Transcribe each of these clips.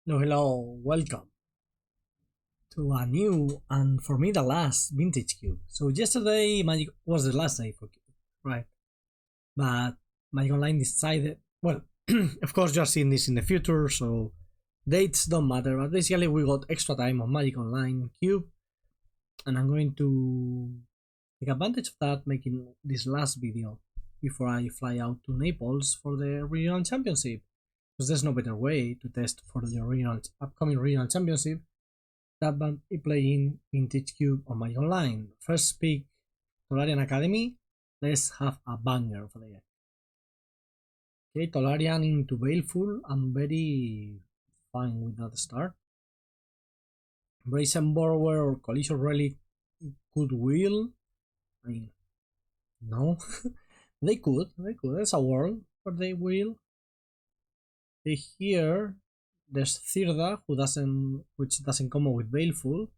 Hello, welcome to a new and for me the last vintage cube. So yesterday Magic was the last day for cube, right? But Magic Online decided, well, of course you're seeing this in the future, so dates don't matter. But basically we got extra time on Magic Online cube, and I'm going to take advantage of that, making this last video before I fly out to Naples for the regional championship. Because there's no better way to test for the upcoming regional championship that by playing Vintage Cube on my online. First pick Tolarian Academy. Let's have a banger for the game. Okay, Tolarian into Baleful. I'm very fine with that start. Brazen Borrower or Collision Relic Goodwill. I mean, no. They could. There's a world where they will. Here there's Thirda, which doesn't come with Baleful.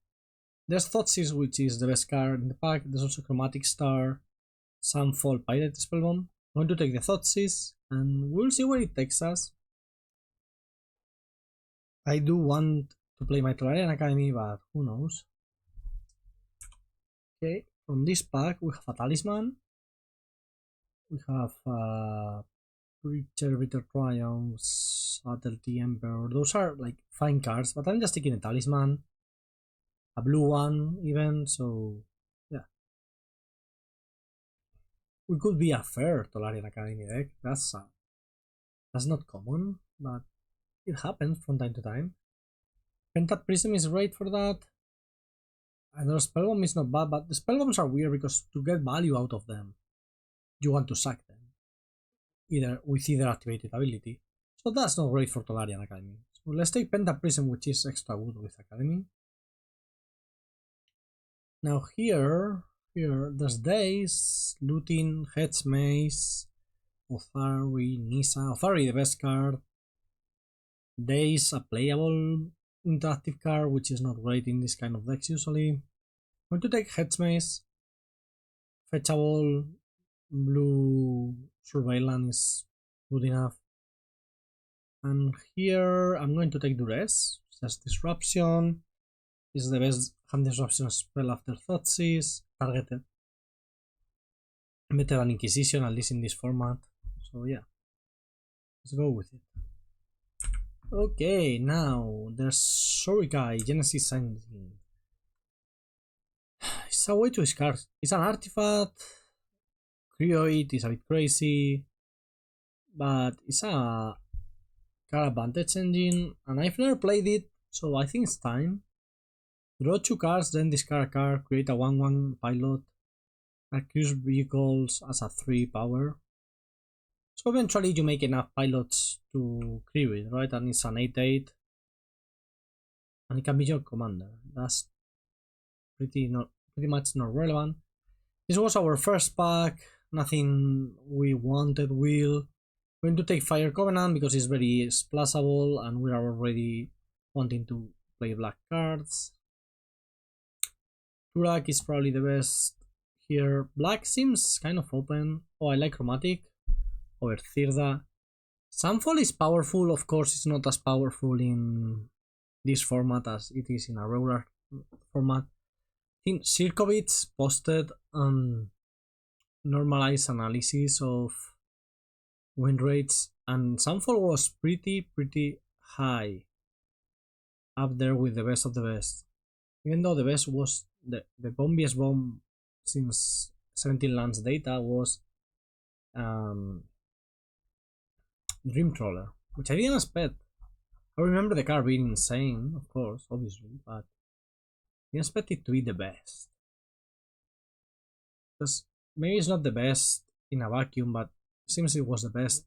There's Thoughtseize, which is the best card in the pack. There's also Chromatic Star, Sunfall, Pirate Spellbomb. I'm going to take the Thoughtseize, and we'll see where it takes us. I do want to play my Tolarian Academy, but who knows. Okay, from this pack we have a Talisman. We have Preacher, Bitter Triumphs, Subtlety, Emperor. Those are like fine cards, but I'm just taking a Talisman. A blue one even, so yeah. We could be a fair Tolarian Academy deck. That's not common, but it happens from time to time. Pentat Prism is great for that. I know Spellbomb is not bad, but the Spellbombs are weird because to get value out of them, you want to sack them. Either activated ability. So that's not great for Tolarian Academy. So let's take Pentat Prism, which is extra good with Academy. Now here there's Days, Looting, Hedge Maze, Othari, Nisa. Othari the best card. Days a playable interactive card, which is not great in this kind of decks usually. I'm going to take Hedge Maze. Fetchable, blue Surveillance is good enough. And here I'm going to take Duress. That's Disruption. This is the best hand disruption spell after Thoughtseize. Targeted. Better than Inquisition, at least in this format. So yeah. Let's go with it. Okay, now there's Shurikai, Genesis Engine. It's a way too scarce. It's an artifact. Creo is a bit crazy. But it's a card advantage engine. And I've never played it, so I think it's time. Draw 2 cards, then discard a card, create a 1/1 pilot, accuse vehicles as a 3 power. So eventually you make enough pilots to crew it, right? And it's an 8/8. And it can be your commander. That's pretty much not relevant. This was our first pack, nothing we wanted will. We're going to take Fire Covenant because it's very splashable and we are already wanting to play black cards. Turak is probably the best here. Black seems kind of open. Oh, I like Chromatic over Thirda. Sunfall is powerful, of course it's not as powerful in this format as it is in a regular format. I think Sirkovitz posted normalized analysis of win rates and Sunfall was pretty high, up there with the best of the best. Even though the best was the bombiest bomb since 17 lands data was Dream Trawler, which I didn't expect. I remember the card being insane, of course, obviously, but I didn't expect it to be the best. Because maybe it's not the best in a vacuum, but it seems it was the best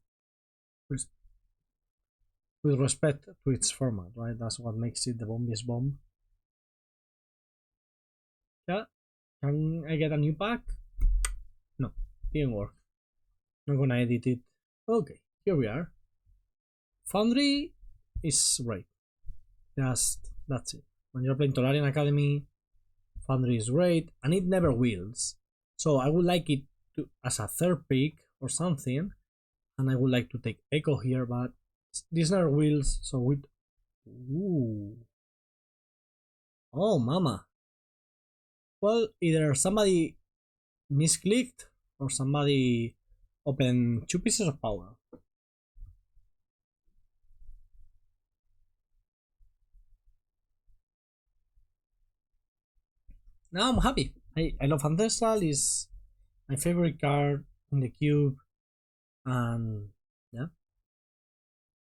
with respect to its format, right? That's what makes it the bombiest bomb. Yeah, can I get a new pack? No, didn't work. Not gonna edit it. Okay, here we are. Foundry is great. That's it. When you're playing Tolarian Academy, Foundry is great, and it never wheels. So I would like it to as a third pick or something, and I would like to take Echo here, but this never wheels, so Ooh. Oh, mama. Well, either somebody misclicked or somebody opened 2 pieces of power. Now I'm happy. I love Ancestral, is my favorite card in the cube, and yeah,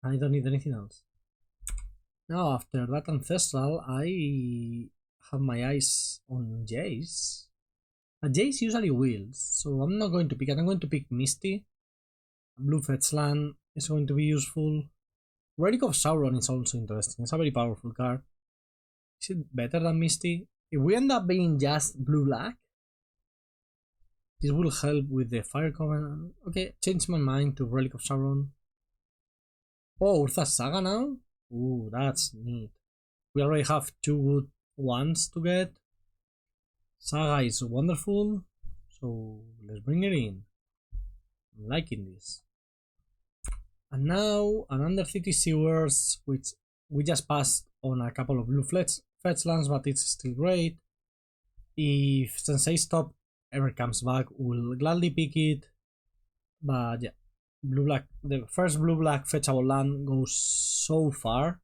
I don't need anything else. Now after that Ancestral, I have my eyes on Jace. Jace usually wheels, so I'm not going to pick it. I'm going to pick Misty. Blue Fetchland is going to be useful. Relic of Sauron is also interesting. It's a very powerful card. Is it better than Misty? If we end up being just blue-black, this will help with the Fire Covenant. Okay, change my mind to Relic of Sauron. Oh, Urza's Saga now? Ooh, that's neat. We already have 2 good ones to get. Saga is wonderful, so let's bring it in. I'm liking this. And now an Under City Sewers, which we just passed on a couple of blue fetchlands, but it's still great. If Sensei Stop ever comes back, we'll gladly pick it. But yeah, blue black, the first blue black fetchable land goes so far,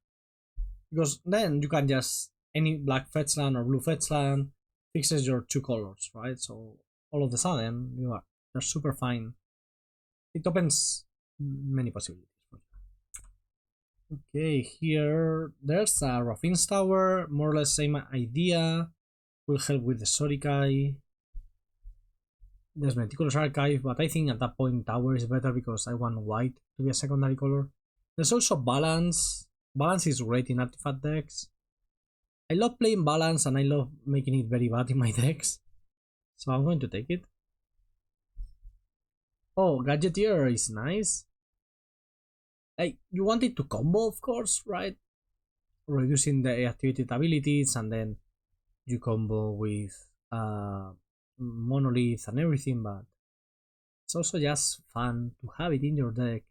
because then you can just any black fetchland or blue fetchland fixes your 2 colors, right? So all of a sudden you're super fine. It opens many possibilities. Okay, here there's a Raffin's Tower, more or less same idea. Will help with the Sorikai. There's Meticulous Archive, but I think at that point Tower is better because I want white to be a secondary color. There's also Balance. Balance is great in artifact decks. I love playing Balance and I love making it very bad in my decks. So I'm going to take it. Oh, Gadgeteer is nice. Like, you want it to combo, of course, right? Reducing the activated abilities, and then you combo with Monolith and everything, but it's also just fun to have it in your deck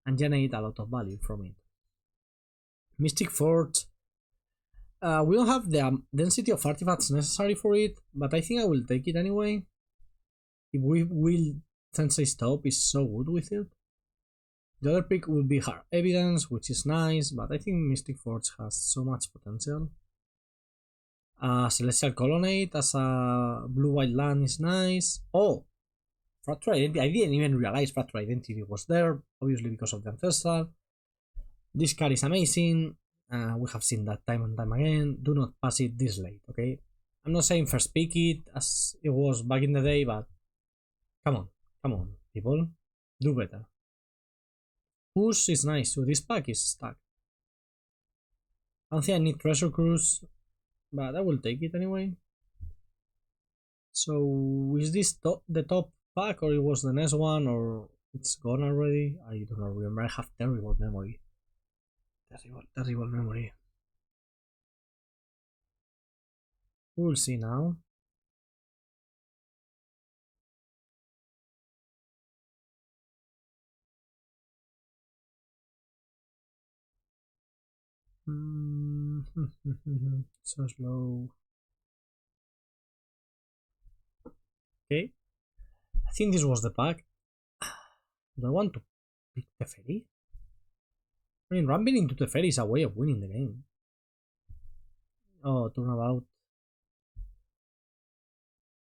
and generate a lot of value from it. Mystic Forge. We don't have the density of artifacts necessary for it, but I think I will take it anyway. If we will Sensei Stop is so good with it. The other pick will be Hard Evidence, which is nice, but I think Mystic Forge has so much potential. Celestial Colonnade as a blue-white land is nice. Oh! Fracture Identity. I didn't even realize Fracture Identity was there, obviously because of the Ancestral. This card is amazing. We have seen that time and time again. Do not pass it this late, okay? I'm not saying first pick it as it was back in the day, but come on, people. Do better. Push is nice, so this pack is stuck. I don't think I need Treasure Cruise, but I will take it anyway. So, is this the top pack, or it was the next one, or it's gone already? I don't know, remember, I have terrible memory. Terrible memory. We'll see now. So slow. Okay. I think this was the pack. Do I want to pick Teferi? I mean, ramping into Teferi is a way of winning the game. Oh, turnabout.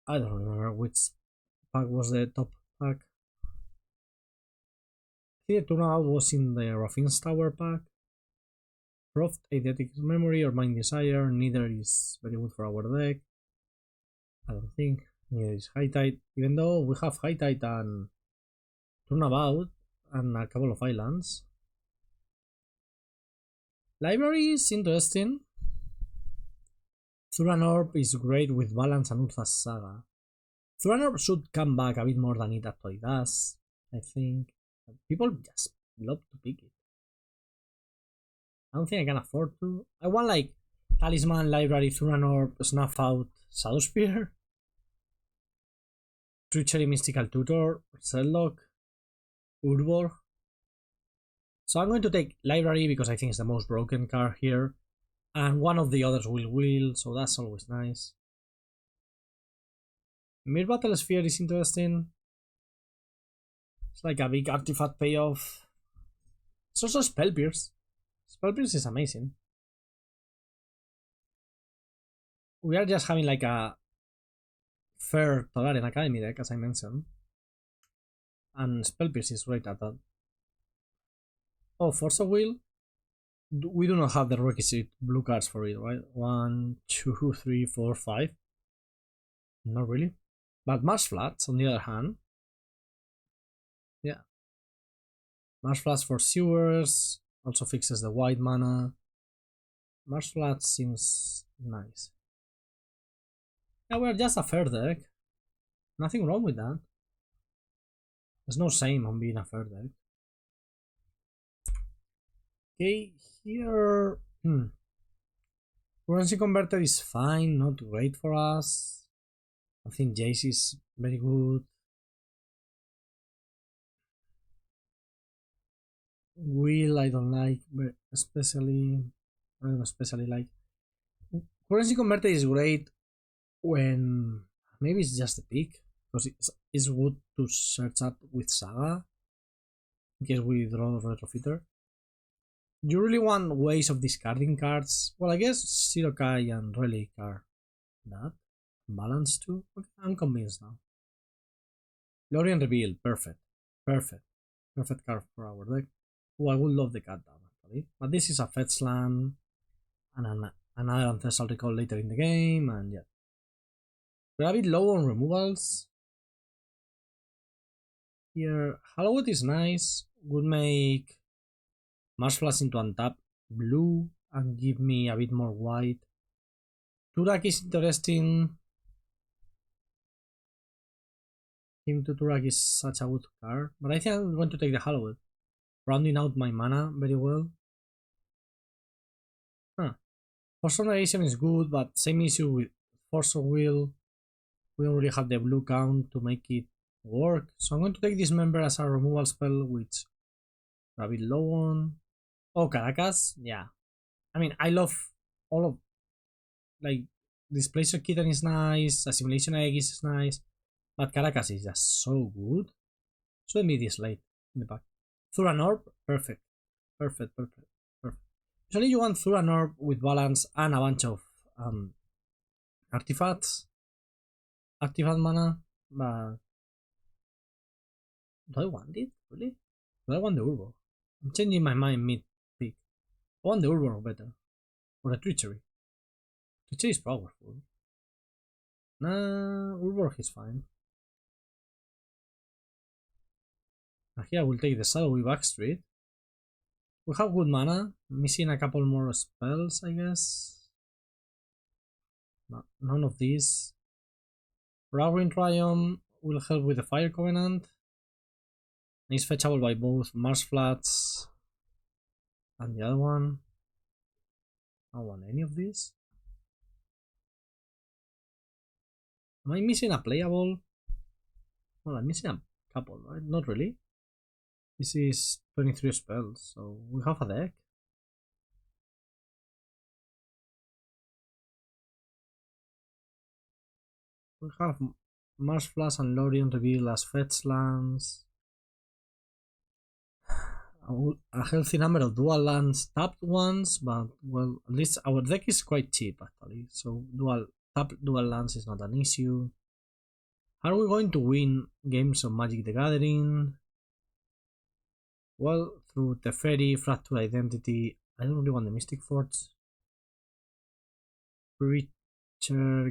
I don't remember which pack was the top pack. I think the turnabout was in the Raffin's Tower pack. Proft, Eidetic Memory or Mind Desire, neither is very good for our deck. I don't think. Neither is High Tide, even though we have High Tide and Turnabout and a couple of islands. Library is interesting. Thuran Orb is great with Balance and Urza's Saga. Thuran Orb should come back a bit more than it actually does, I think. People just love to pick it. I don't think I can afford to. I want like Talisman, Library, Thuran Orb, Snuff Out, Shadow Spear, Treachery, Mystical Tutor, Celllock, Urbor. So I'm going to take library because I think it's the most broken card here. And one of the others will, so that's always nice. Mir Battle Sphere is interesting. It's like a big artifact payoff. It's also Spell Pierce. Spell Pierce is amazing. We are just having like a fair Tolarian Academy deck, as I mentioned. And Spell Pierce is great at that. Oh, Force of Will? We do not have the requisite blue cards for it, right? 1, 2, 3, 4, 5. Not really. But Marsh Flats, on the other hand. Yeah. Marsh Flats for sewers. Also fixes the white mana. Marsh Flats seems nice. Yeah, we're just a fair deck. Nothing wrong with that. There's no shame on being a fair deck. Okay, here... Currency Converter is fine, not great for us. I think Jace is very good. Will I don't like, but especially... I don't especially like. Currency Converter is great when... Maybe it's just a pick. Because it's good to search up with Saga. In case we draw Retrofitter. You really want ways of discarding cards? Well, I guess Shirokai and Relic are that. Balance too? Okay, I'm convinced now. Lorien Reveal, perfect. Perfect. Perfect card for our deck. Oh, I would love the cut down actually. But this is a fetch land and another Ancestral Recall later in the game, and yeah. We're a bit low on removals. Here, Hallowed is nice. Would make Marsh Flash into untap blue and give me a bit more white. Turak is interesting. Team to Turak is such a good card, but I think I'm going to take the Hallowed, rounding out my mana very well. Force of Negation is good, but same issue with Force of Will. We don't really have the blue count to make it work, so I'm going to take this member as a removal spell, which we're a bit low on. Oh, Caracas, yeah. I mean, I love all of, like, Displacer Kitten is nice, Assimilation Egg is nice, but Caracas is just so good. So let me this late in the back. Thuran Orb, perfect. Perfect. Usually you want Thuran Orb with balance and a bunch of artifacts. Artifact mana, but do I want it? Really? Do I want the Urborg? I'm changing my mind mid-pick. I want the Urborg better. Or the Treachery. Treachery is powerful. Nah, Urborg is fine. Here I will take the Shadowy Backstreet. We have good mana. Missing a couple more spells, I guess. No, none of these. Rawrin Triumph will help with the Fire Covenant. And it's fetchable by both Marsh Flats and the other one. I don't want any of these. Am I missing a playable? Well, I'm missing a couple, right? Not really. This is 23 spells, so we have a deck. We have Marsh Flash and Lorien Reveal as fetch lands. A healthy number of dual lands, tapped ones, but well, at least our deck is quite cheap actually, so tapped dual lands is not an issue. Are we going to win games of Magic the Gathering? Well, through Teferi, Fractured Identity. I don't really want the Mystic Forge. Preacher,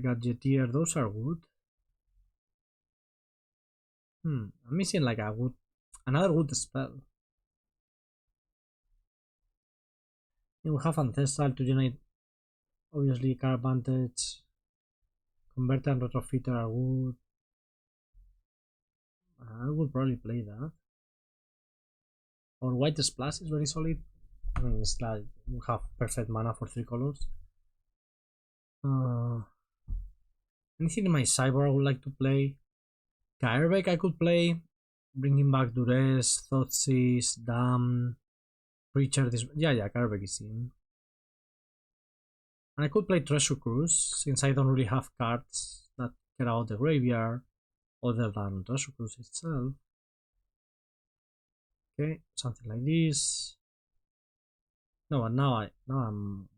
Gadgeteer, those are good. I'm missing like another good spell. We have Ancestral to generate, obviously, card advantage. Converter and Retrofitter are good. I would probably play that. Or White Splash is very solid. I mean, it's like we have perfect mana for 3 colors. Anything in my sideboard I would like to play? Kairbeck I could play. Bringing back Duress, Thoughtseize, Dam. Preacher this. Yeah, Carbeck is in. And I could play Treasure Cruise since I don't really have cards that get out the graveyard other than Treasure Cruise itself. Okay, something like this. No, and now I'm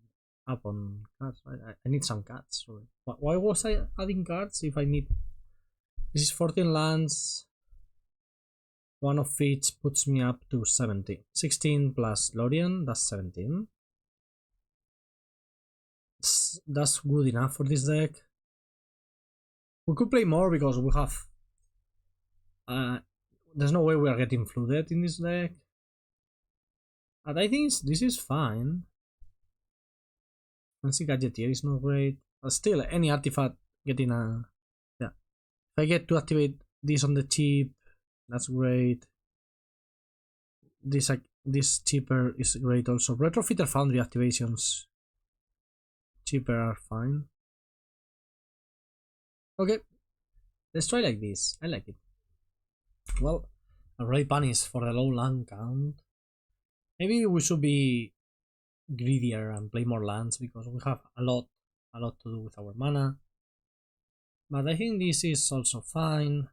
up on cards. I need some cards. Sorry. Why was I adding cards if I need? This is 14 lands. One of each puts me up to 17. 16 plus Lorien, that's 17. That's good enough for this deck. We could play more because we have. There's no way we are getting flooded in this deck. But I think this is fine. Fancy Gadgetier is not great. But still, any artifact getting a. Yeah. If I get to activate this on the cheap, that's great. This cheaper is great also. Retrofitter Foundry activations cheaper are fine. Okay, let's try like this. I like it. Well, already punished for the low land count. Maybe we should be greedier and play more lands because we have a lot to do with our mana. But I think this is also fine.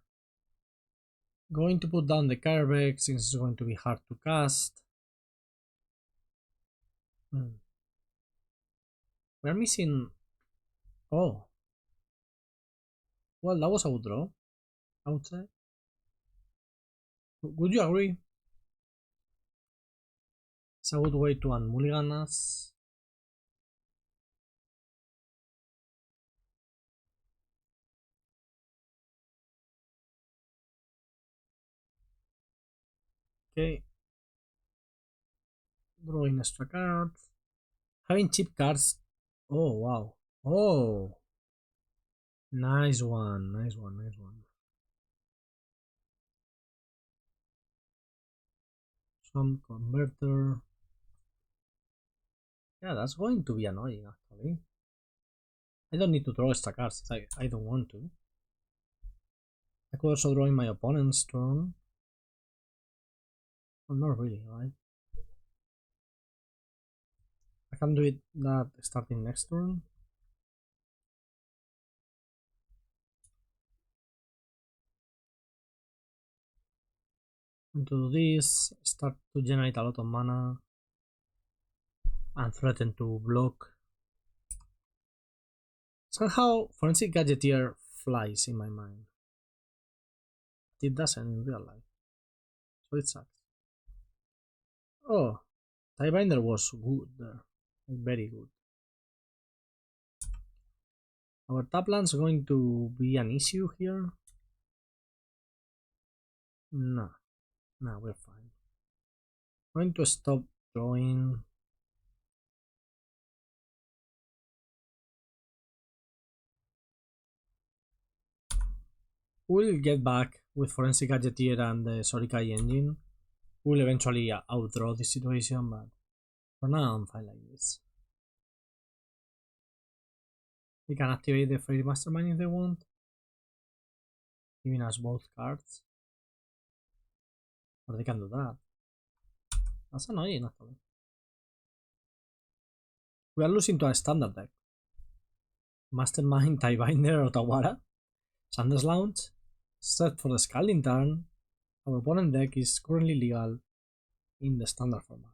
Going to put down the Carbeck since it's going to be hard to cast. We're missing. Oh. Well, that was a good draw, I would say. Would you agree? It's a good way to unmulligan us. Okay. Drawing extra cards. Having cheap cards. Oh, wow. Oh. Nice one. Nice one. Nice one. Some converter. Yeah, that's going to be annoying actually. I don't need to draw extra cards if I don't want to. I could also draw in my opponent's turn. Well, not really, right? I can do it that starting next turn. And to do this, start to generate a lot of mana and threaten to block. Somehow, Forensic Gadgeteer flies in my mind. It doesn't in real life, so it sucks. Oh, Tiebinder was good there, very good. Our top land's going to be an issue here. No, we're fine. Going to stop drawing. We'll get back with Forensic Gadgeteer and the Sorikai engine. We'll eventually outdraw this situation, but for now I'm fine like this. We can activate the Fairy Mastermind if they want, giving us both cards. Or they can do that. That's annoying actually. We are losing to a standard deck. Mastermind, Tiebinder, Otawara, Sanders Lounge. Set for the Scalding turn, our opponent deck is currently legal in the standard format.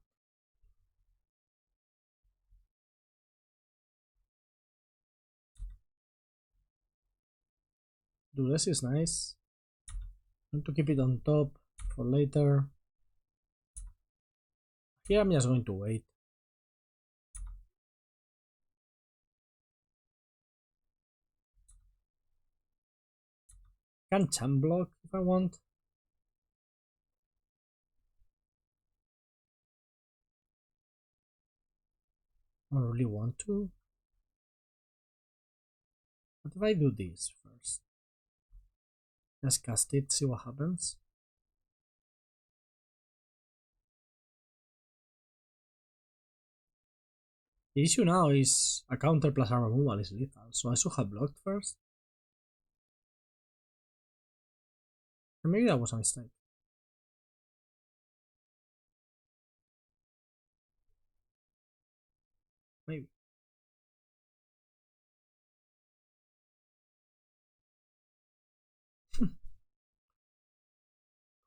Duress is nice. I want to keep it on top for later. Here I'm just going to wait. I can champ block if I want. I don't really want to. What if I do this first? Just cast it, see what happens. The issue now is a counter plus armor removal is lethal, so I should have blocked first. Or maybe that was a mistake.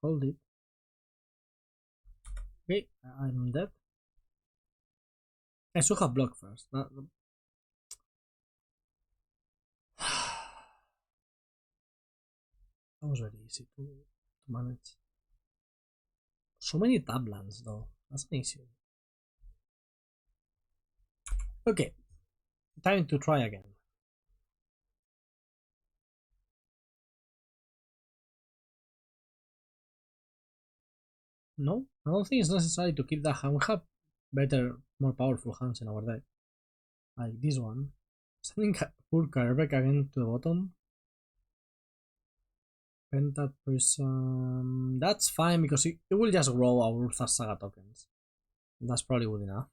Hold it. Okay, I'm dead. I should have blocked first. That was very easy to manage. So many tablands though. That's an issue. Okay, time to try again. No, I don't think it's necessary to keep that hand. We have better, more powerful hands in our deck. Like this one. Sending poor Karvek again to the bottom. Pentat Prism. That's fine because it will just grow our Urthas Saga tokens. That's probably good enough.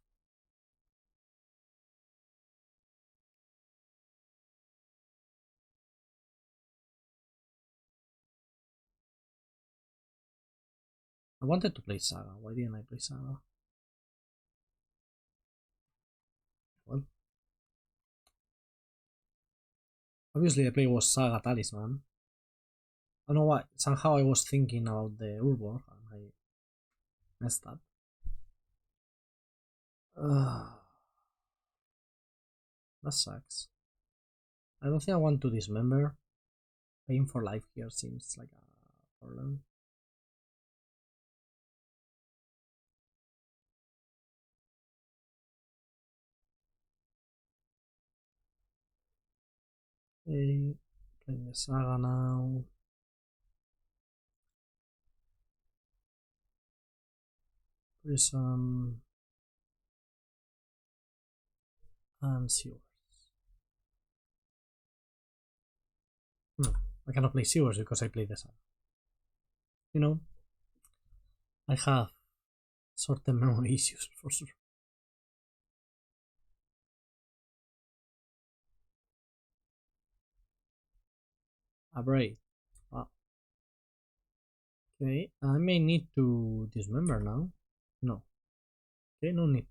I wanted to play Saga. Why didn't I play Saga? Well, obviously the play was Saga Talisman. I don't know why. Somehow I was thinking about the Urbor and I messed up. That sucks. I don't think I want to dismember. Paying for life here seems like a problem. Okay, playing the Saga now. Prism and Sewers. I cannot play Sewers because I played the Saga. You know, I have short-term memory issues for sure. A braid. Wow. Okay, I may need to dismember now. No. Okay, no need.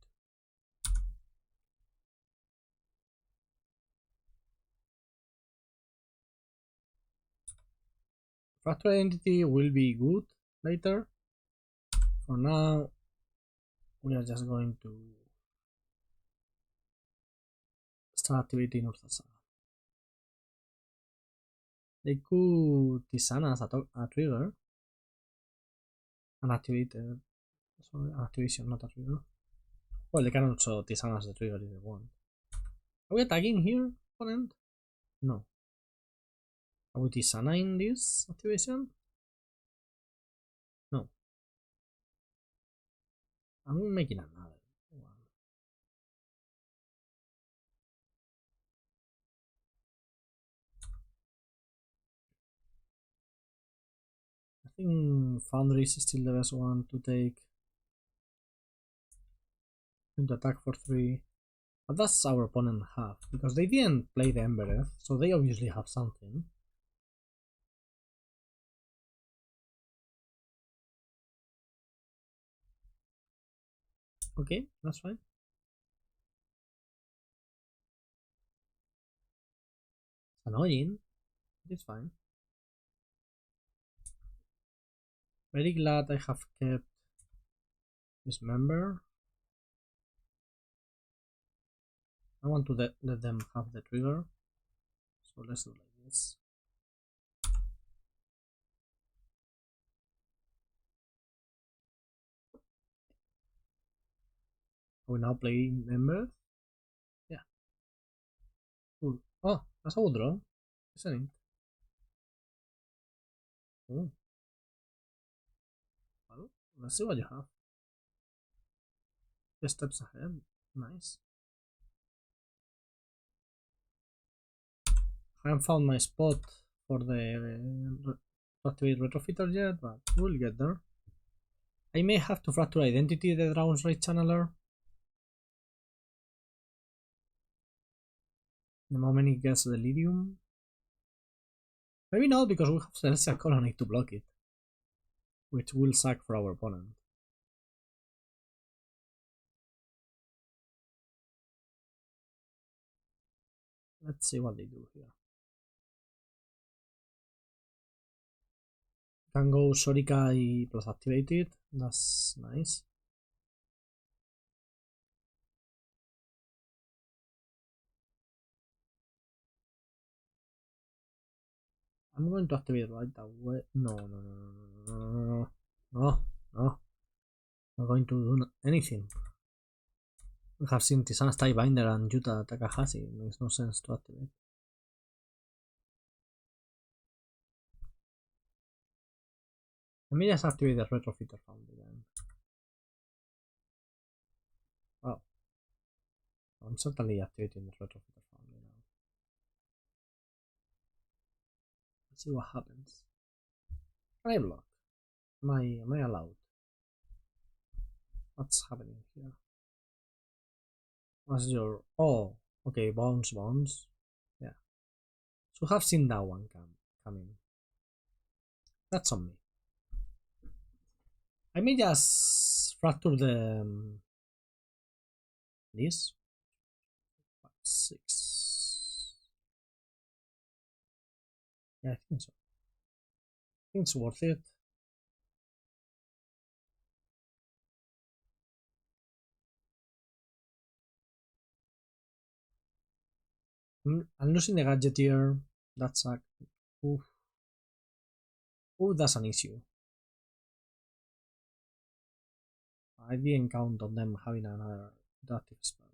Fractal identity will be good later. For now, we are just going to start activating Ursa Saga. They could Tisana as a trigger. An activated. Sorry, an activation, not a trigger. Well, they can also Tisana as the trigger if they want. Are we attacking here, opponent? No. Are we Tisana in this activation? No. I'm making another one. I think Foundry is still the best one to take. Into attack for 3. But that's our opponent have, because they didn't play the Embereth, so they obviously have something. Okay, that's fine. It's annoying, but it's fine. Very glad I have kept this member. I want to let them have the trigger, so let's do like this. Are we now playing Embereth? Yeah. Cool. Oh, that's a good draw, isn't it? Oh. Well, let's see what you have. 3 steps ahead. Nice. I haven't found my spot for the activate retrofitter yet, but we'll get there. I may have to fracture identity the Dragon's Rage Channeler. The moment it gets Delirium. Maybe not, because we have Celestial Colony to block it, which will suck for our opponent. Let's see what they do here. Can go Shorikai plus activated. That's nice. I'm going to activate right away. No. Not going to do anything. We have seen Tisana's Tie Binder and Yuta Takahashi. It makes no sense to activate. Let me just activate the Retrofitter Foundry then. Wow. I'm certainly activating the Retrofitter Foundry now. Let's see what happens. Can I block? Am I allowed? What's happening here? What's your... Oh, okay, bounce. Yeah. So have seen that one coming. That's on me. I may just fracture the... this. 6. Yeah, I think so. I think it's worth it. I'm losing the gadget here. That's a... Oof. Oh, that's an issue. I didn't count on them having another adaptive spell.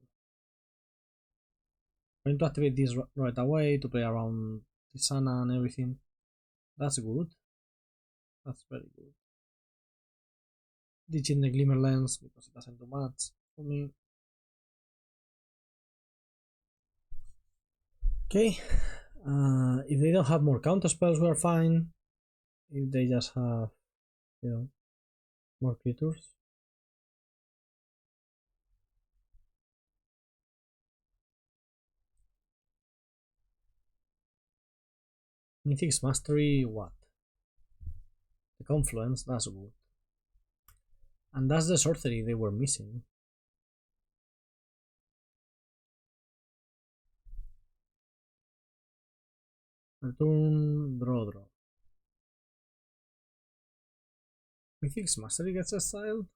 I'm going to activate this right away to play around Tisana and everything. That's good. That's very good. Ditching the Glimmer Lens because it doesn't do much for me. Okay. If they don't have more counter spells, we're fine. If they just have, you know, more creatures. Mythic's Mastery, what? The Confluence, that's good. And that's the sorcery they were missing. Return, draw. Mythic's Mastery gets exiled?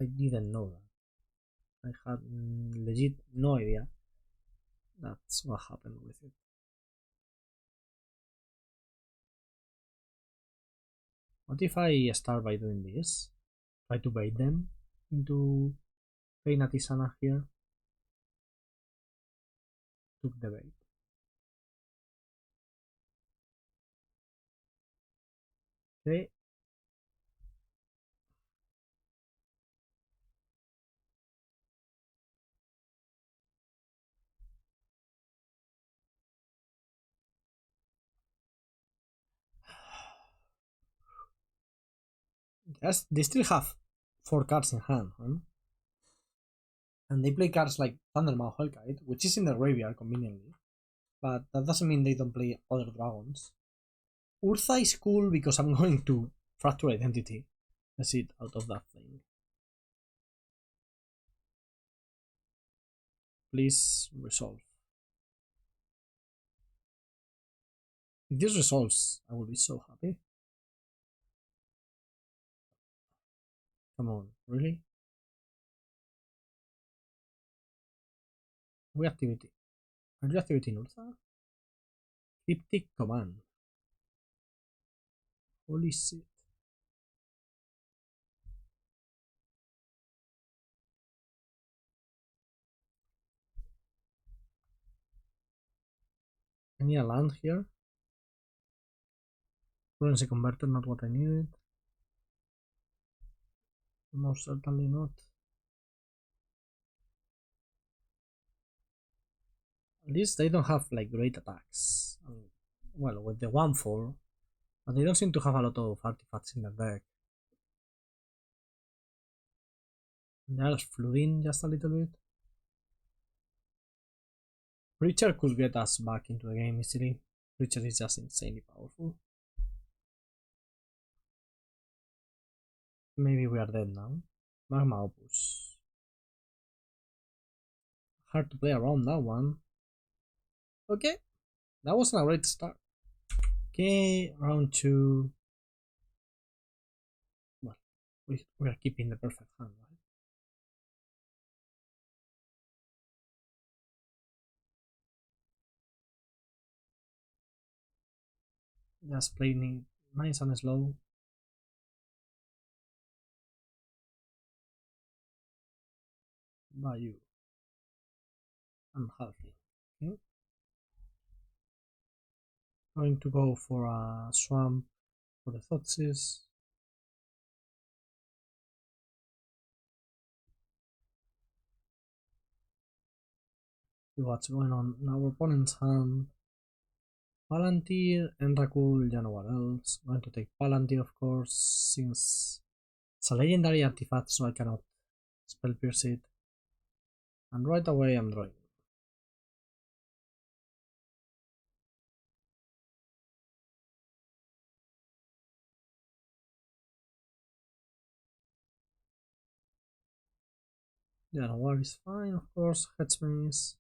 I didn't know that. I had legit no idea that's what happened with it. What if I start by doing this? Try to bait them into playing a Tisana here. Took the bait. Okay. Yes, they still have 4 cards in hand, huh? And they play cards like Thundermaw Hellkite, which is in the graveyard conveniently. But that doesn't mean they don't play other dragons. Urtha is cool because I'm going to Fracture Identity. Let's it out of that thing. Please resolve. If this resolves, I will be so happy. Come on, really? Are you activating Urtha? Cryptic Command. Holy shit. I need a land here. Currency converter, not what I needed. Most certainly not. At least they don't have like great attacks. I mean, well, with the 1/4, but they don't seem to have a lot of artifacts in their deck. They're flooding just a little bit. Preacher could get us back into the game easily. Preacher is just insanely powerful. Maybe we are dead now. Magma Opus. Hard to play around that one. Okay, that wasn't a great start. Okay, round 2. Well, we are keeping the perfect hand, right? Just playing it nice and slow. By you. And halfling. Okay. Going to go for a swamp for the Thoughtseize. See what's going on in our opponent's hand. Palantir, Enrakul, ya nowhere else. Going to take Palantir, of course, since it's a legendary artifact, so I cannot spell pierce it. And right away I'm drawing. Yeah, war is fine, of course. Headsman is.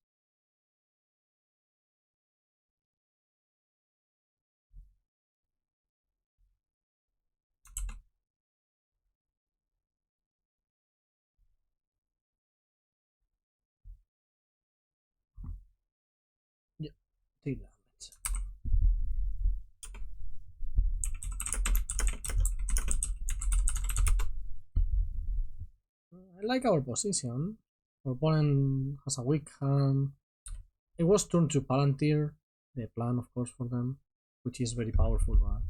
Yeah, take damage. I like our position. Our opponent has a weak hand. It was turn to Palantir, the plan, of course, for them, which is very powerful, but.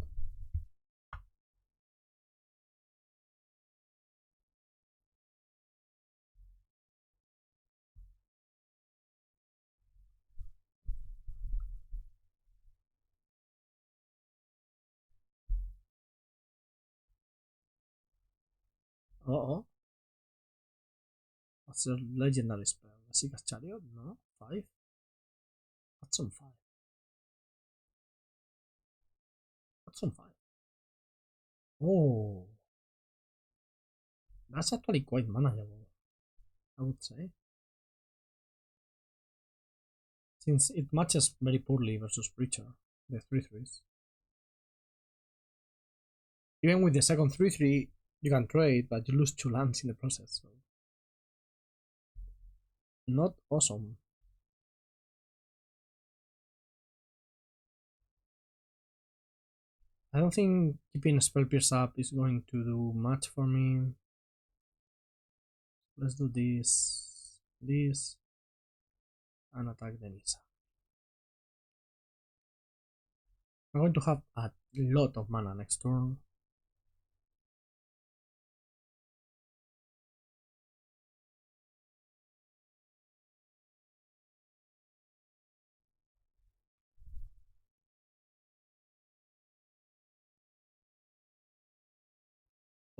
Uh oh. What's a legendary spell? Seeker's Chariot? No? 5? What's on 5? What's on 5? Oh. That's actually quite manageable, I would say. Since it matches very poorly versus Preacher, the 3-3s. Even with the second 3-3, you can trade, but you lose 2 lands in the process, so. Not awesome. I don't think keeping Spell Pierce up is going to do much for me. Let's do this, and attack the Nisa. I'm going to have a lot of mana next turn.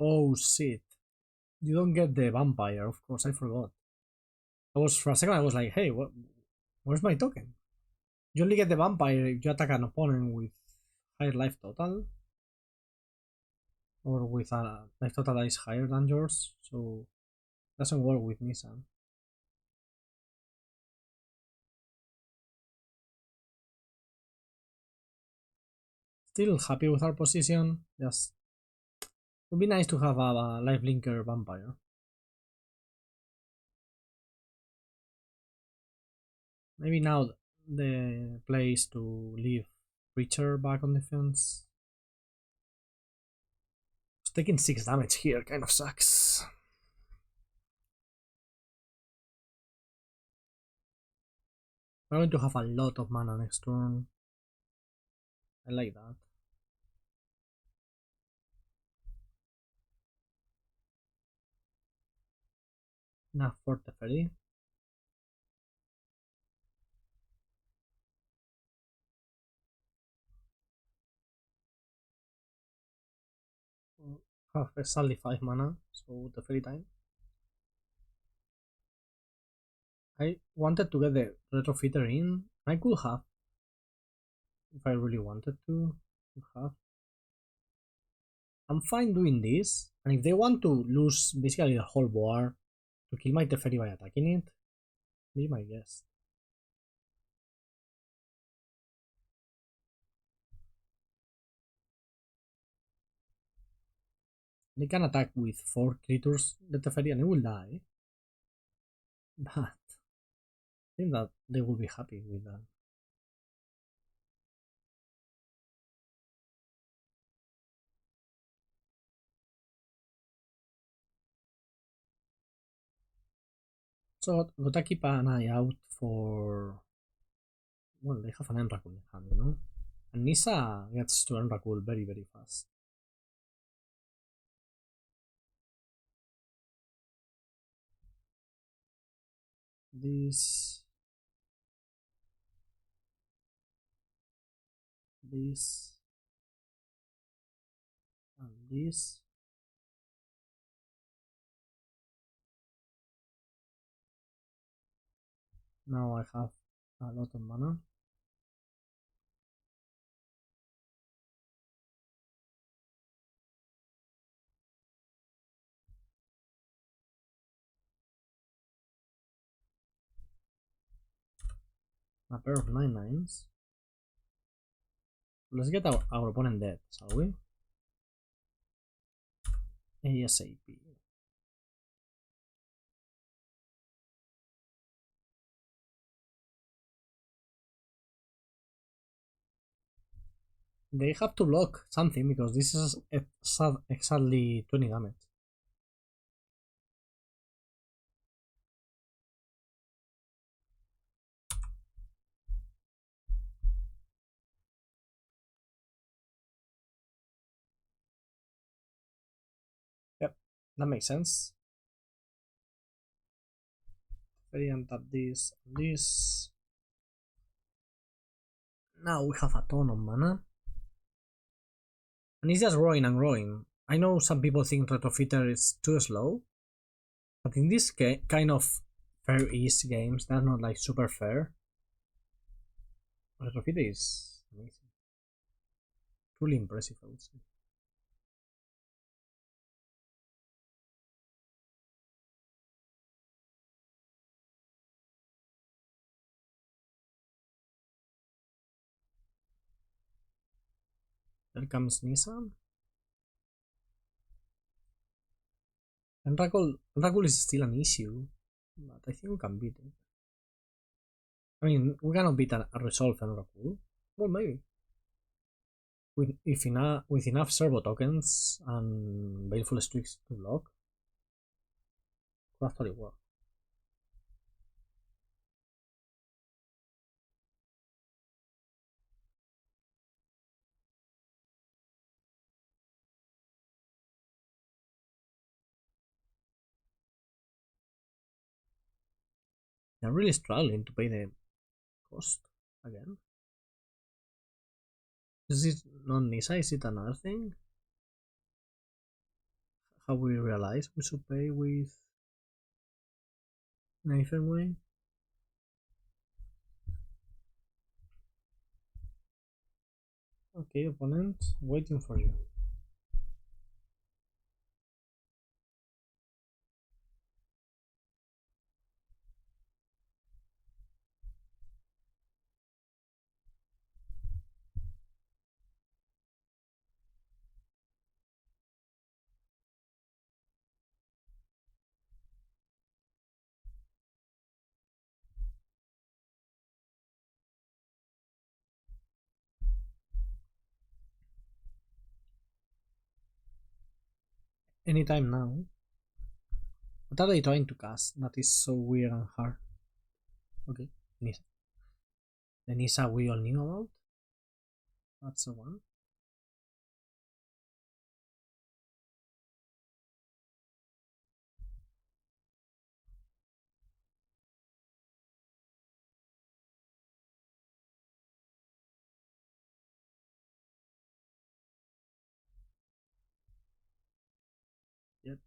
Oh shit. You don't get the vampire, of course, I forgot. For a second I was like, hey, where's my token? You only get the vampire if you attack an opponent with higher life total. Or with a life total that is higher than yours, so doesn't work with Nissan. Still happy with our position, just would be nice to have a life linker vampire. Maybe now the play is to leave Preacher back on defense. It's taking 6 damage here, kind of sucks. We're going to have a lot of mana next turn. I like that. Enough for the ferry. Have exactly 5 mana, so the ferry time. I wanted to get the retrofitter in. I could have, if I really wanted to have. I'm fine doing this, and if they want to lose basically the whole board to kill my Teferi by attacking it, be my guest. They can attack with 4 creatures the Teferi and it will die. But I think that they will be happy with that. So gotta keep an eye out for. Well, they have an Emrakul in hand, you know? And Nisa gets to Emrakul very, very fast. This. This. And this. Now I have a lot of mana. A pair of 9/9s. Let's get our opponent dead, shall we? ASAP. They have to block something because this is exactly 20 damage. Yep, that makes sense. Very untap this and this. Now we have a ton of mana. And it's just growing and growing. I know some people think Retrofitter is too slow, but in this kind of fair East games, they're not like super fair. Retrofitter is amazing. Truly impressive, I would say. There comes Nissan. And Rakul is still an issue, but I think we can beat it. I mean, we cannot beat a resolve and Rakul. Well, maybe. With enough servo tokens and Baleful Streaks to block, could actually work. They're really struggling to pay the cost again. Is it not Nisa? Is it another thing? How we realize we should pay with Nathan Way? Okay, opponent, waiting for you. Anytime now. What are they trying to cast? That is so weird and hard. Okay, Nisa. The Nisa we all knew about. That's the one. Yep.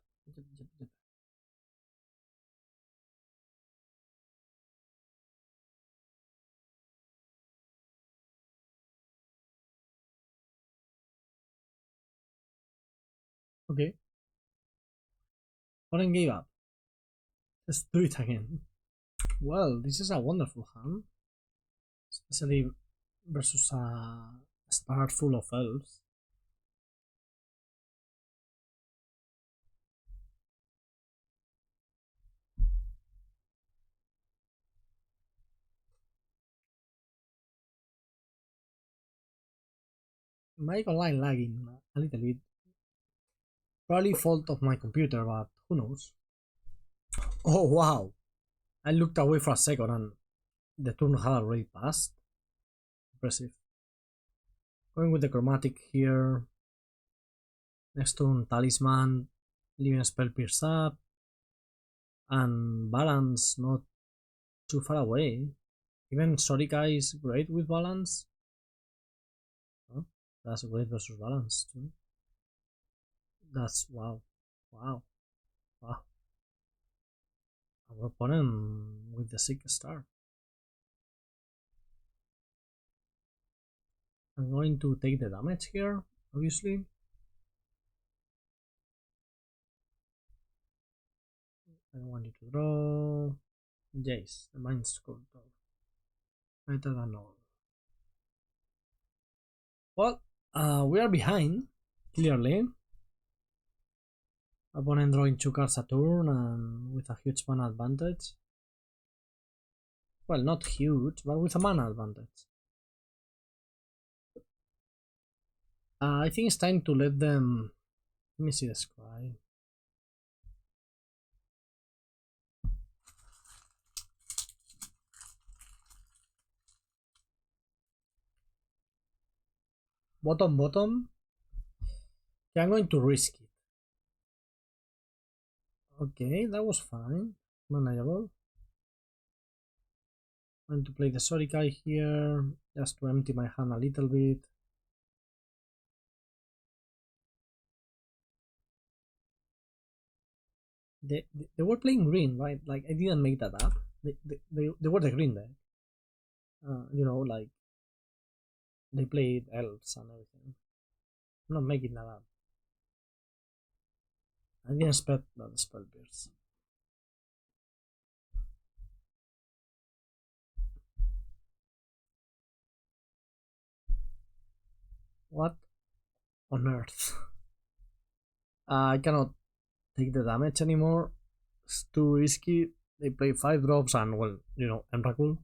Okay. Opponent gave up. Let's do it again. Well, this is a wonderful hand. Especially versus a start full of elves. Magic Online lagging a little bit. Probably fault of my computer, but who knows? Oh wow! I looked away for a second and the turn had already passed. Impressive. Going with the chromatic here. Next turn, Talisman, leaving Spell Pierce up, and Balance not too far away. Even Sorika is great with Balance. Oh, that's great versus Balance too. That's wow. Wow. Wow. Our opponent with the 6 star. I'm going to take the damage here, obviously. I don't want you to draw. Jace, the mind score better than all. Well, we are behind, clearly. Opponent drawing 2 cards a turn and with a huge mana advantage. Well, not huge, but with a mana advantage. I think it's time to let them. Let me see the scry. Bottom. Okay, I'm going to risk it. Okay, that was fine. Manageable. I'm going to play the Sorikai here, just to empty my hand a little bit. They were playing green, right? Like, I didn't make that up. They were the green deck. You know, like, they played elves and everything. I'm not making that up. I didn't expect that spell pierce. What on earth? I cannot take the damage anymore. It's too risky. They play 5 drops and, well, you know, Emrakul.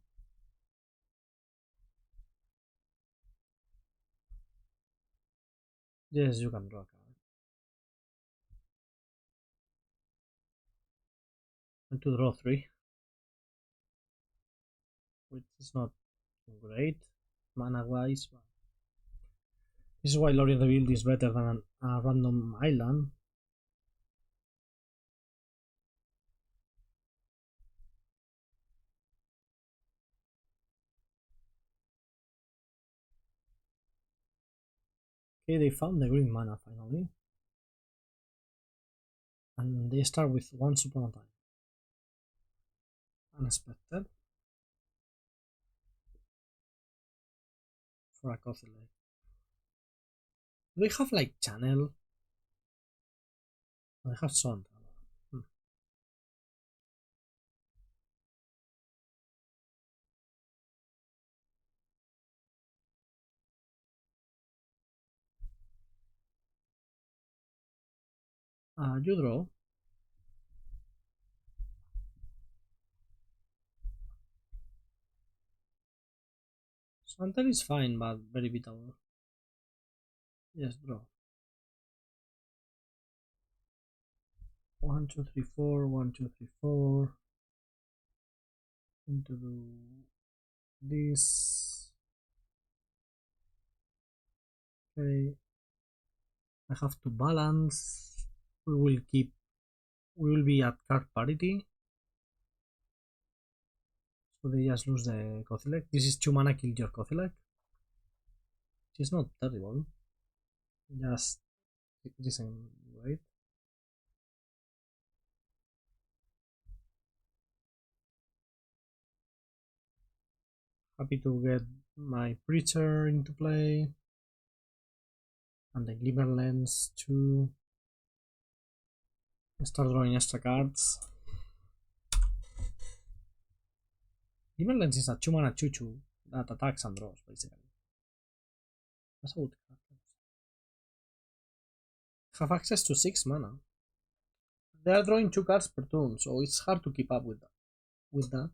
Yes, you can draw a card. And to draw 3, which is not great mana wise, but this is why Lorien Revealed is better than a random island. Okay, they found the green mana finally. And they start with Once Upon a Time. Unexpected. For a coffee light. Do they have like channel? They have Swan. You draw. Swantel is fine, but very beatable. Yes, draw. 1, 2, 3, 4, 1, 2, 3, 4. Going to do this. Okay. I have to balance. We will be at card parity. So they just lose the Kothilek. This is 2 mana, kill your Kothilek. It's not terrible. Just it isn't great. Happy to get my Preacher into play. And the Glimmer Lens to start drawing extra cards. Glimmer Lens is a 2 mana 2/2 that attacks and draws, basically. That's a good card. Have access to 6 mana. They are drawing 2 cards per turn, so it's hard to keep up with that.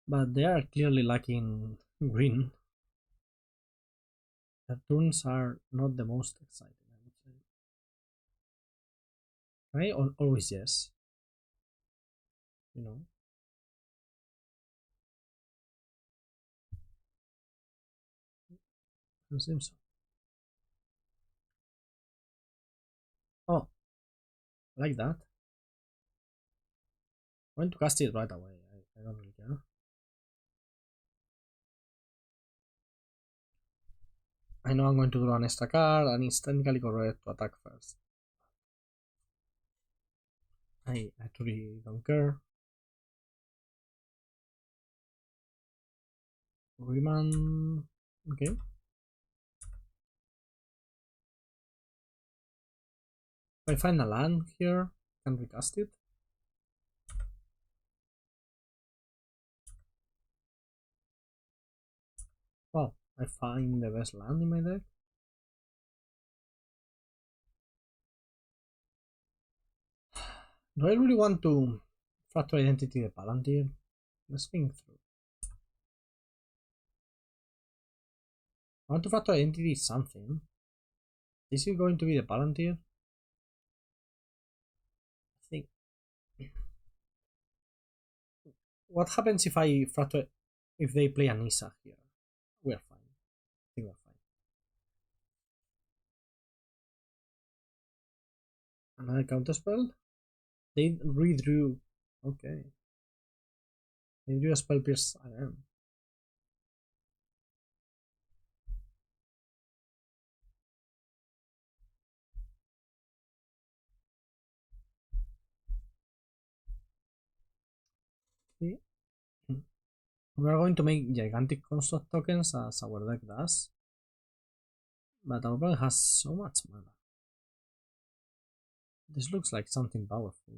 But they are clearly lacking green. The turns are not the most exciting, I would say. Right? Always yes. You know. It seems so. Oh, like that. I'm going to cast it right away. I don't really care. I know I'm going to draw an extra card, and it's technically correct to attack first. I actually don't care. Remand. Okay. If I find a land here, can recast it. Well, I find the best land in my deck. Do I really want to Fractal Identity the Palantir? Let's think through. I want to Fractal Identity something. Is it going to be the Palantir? I think. What happens if I Fractal if they play an Isa here? We're fine. I think we're fine. Another counterspell? They redrew. Okay. They drew a spell pierce again. Okay. We are going to make gigantic construct tokens as our deck does. But our opponent has so much mana. This looks like something powerful.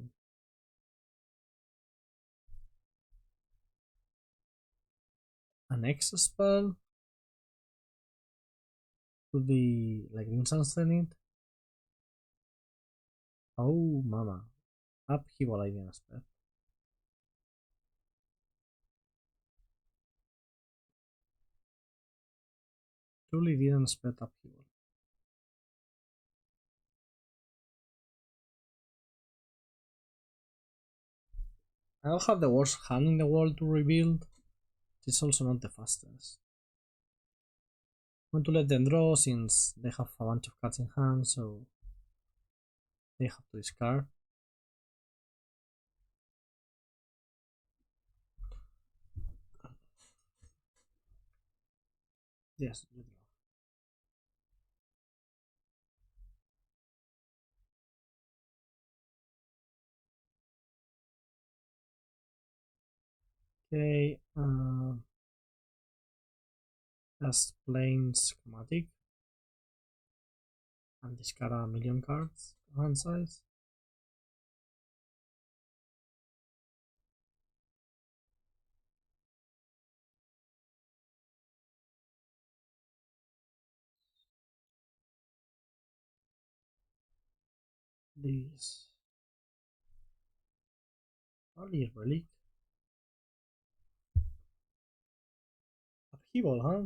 An X spell? Could be like Instance it. Oh mama. Upheaval I didn't expect. Truly didn't expect upheaval. I don't have the worst hand in the world to rebuild. It's also not the fastest. I want to let them draw since they have a bunch of cards in hand, so they have to discard. Yes, you draw. Okay, just plain schematic and discard a million cards hand size. This only relic. Upheaval, huh?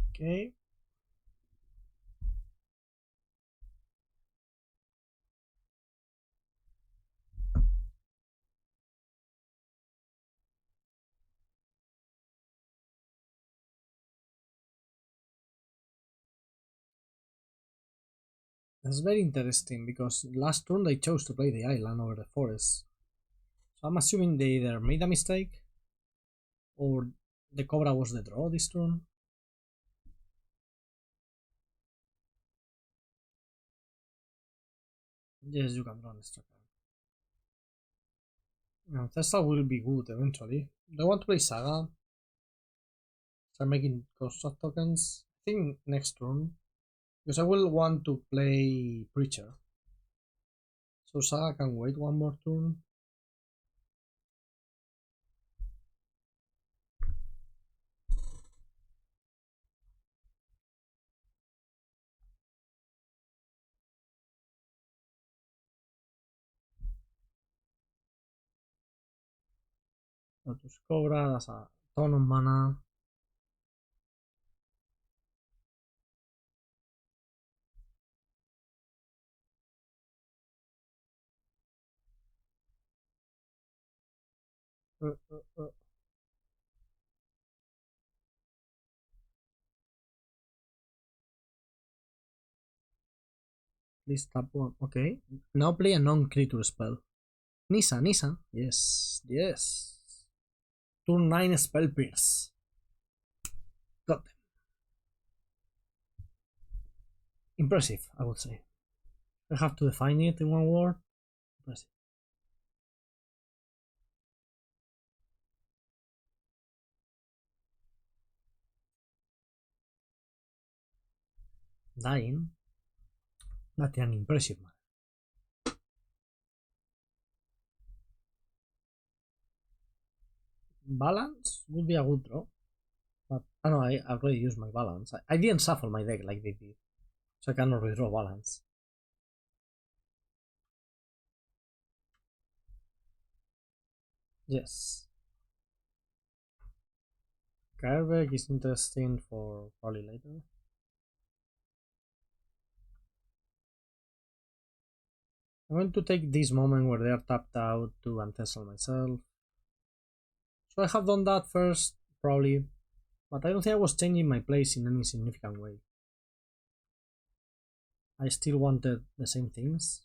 Okay. That's very interesting because last turn they chose to play the island over the forest. So I'm assuming they either made a mistake or the Cobra was the draw this turn. Yes, you can draw an extra card. Now, Tesla will be good eventually. They want to play Saga. Start making construct tokens. I think next turn. Because I will want to play Preacher. So Saga can wait one more turn. Status Cobra, that's a ton of mana. Please tap one. Okay. Now play a non-creature spell. Nisa. Yes. Turn 9 spell pierce. Got them. Impressive, I would say. I have to define it in one word. Impressive. Dying. That's an impressive man. Balance would be a good draw. But I know I already used my balance. I didn't shuffle my deck like they did. So I cannot redraw balance. Yes. Garbage is interesting for probably later. I'm going to take this moment where they are tapped out to untestle myself. So I have done that first, probably, but I don't think I was changing my place in any significant way. I still wanted the same things.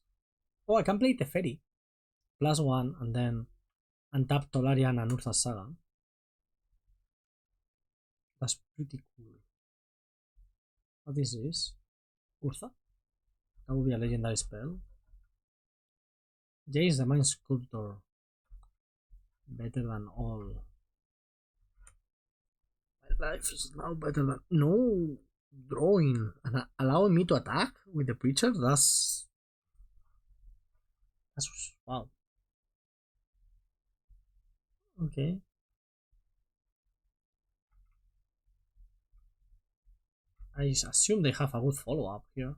Oh, I can play Teferi. +1 and then untap Tolarian and Urza Saga. That's pretty cool. What is this? Urza? That would be a legendary spell. Jace the Mind Sculptor. Better than all. My life is now better than... No! Drawing and allowing me to attack with the Preacher? That's wow. Okay. I assume they have a good follow-up here.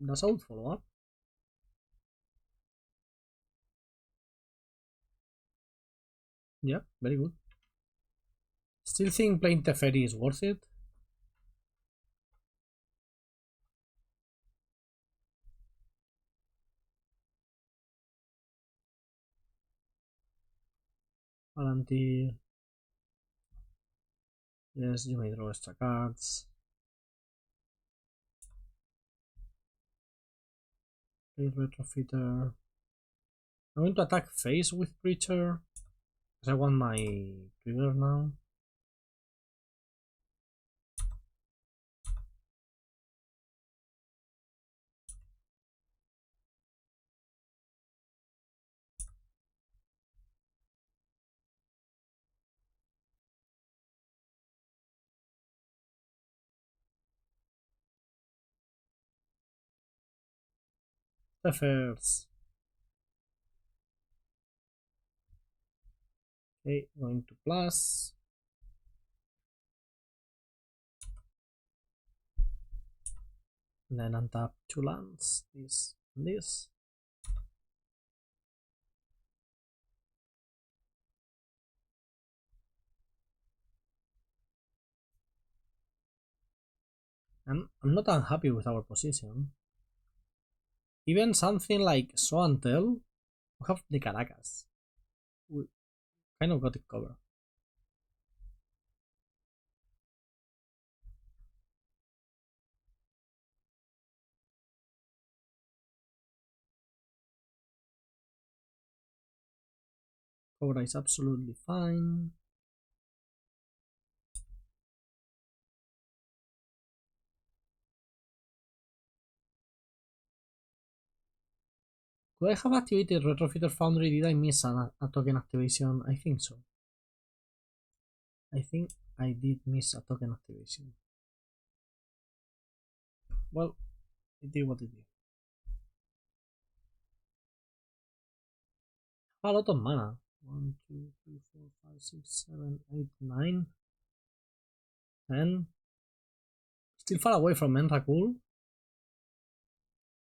That's a good follow-up. Yeah, very good. Still think playing Teferi is worth it. Palantir. Yes, you may draw extra cards. Play Retrofitter. I'm going to attack face with Preacher. Because I want my trigger now. The first. Okay, going to plus. And then untap 2 lands. This and this. I'm not unhappy with our position. Even something like Show and Tell, we have the Caracas. We kind of got it covered. Cobra is absolutely fine. Could I have activated Retrofitter Foundry? Did I miss a token activation? I think so. I think I did miss a token activation. Well, it did what it did. A lot of mana. 1, 2, 3, 4, 5, 6, 7, 8, 9, 10. Still far away from Menrakul.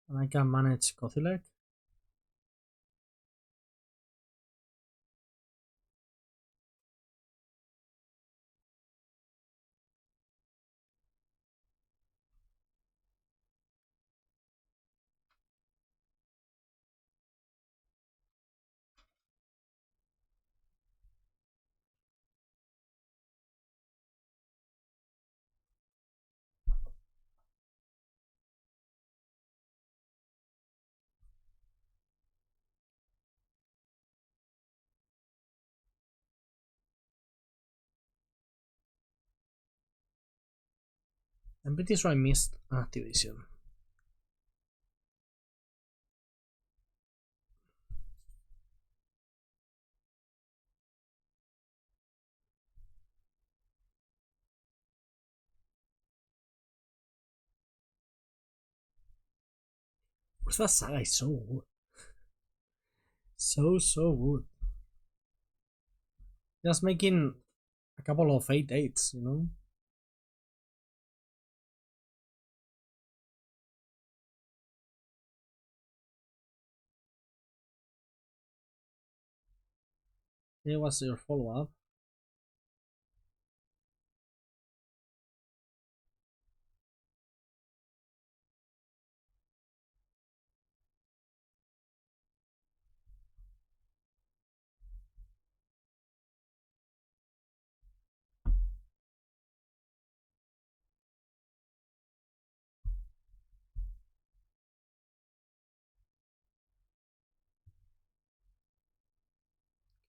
And I can manage Kothilek. I'm pretty sure I missed an activation. What's that saga is so good. So good. Just making a couple of 8/8s, you know? Here was your follow-up.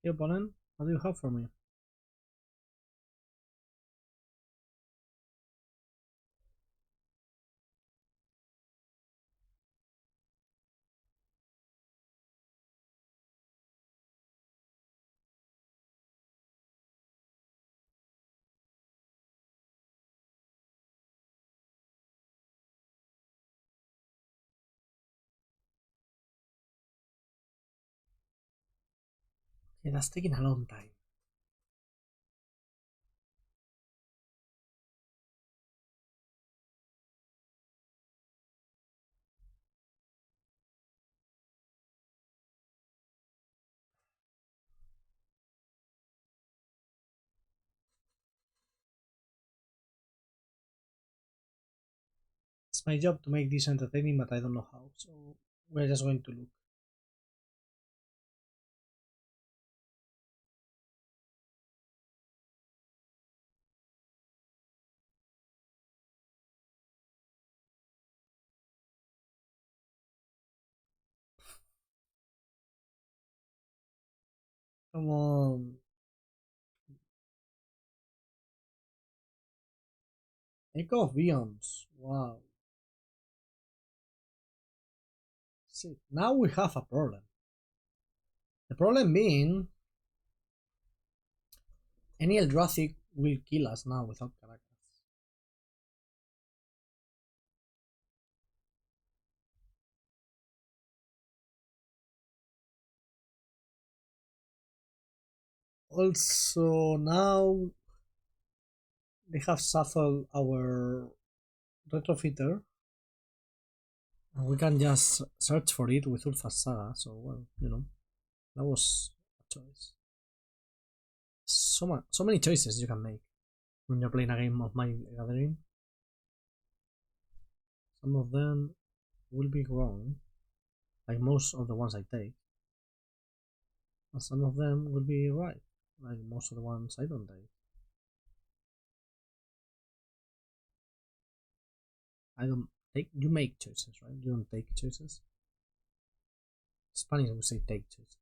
Hey opponent, what do you have for me? Okay, that's taking a long time. It's my job to make this entertaining, but I don't know how, so we're just going to look. Come on. Echo of Beyonds. Wow. See, now we have a problem. The problem being, any Eldrazi will kill us now without Caracas. Also, now they have shuffled our retrofitter, and we can just search for it with Urfa Saga. So, well, you know, that was a choice. So many choices you can make when you're playing a game of Magic the Gathering. Some of them will be wrong, like most of the ones I take, and some of them will be right, like most of the ones I don't take. I don't take. You make choices, right? You don't take choices. Spanish would say take choices.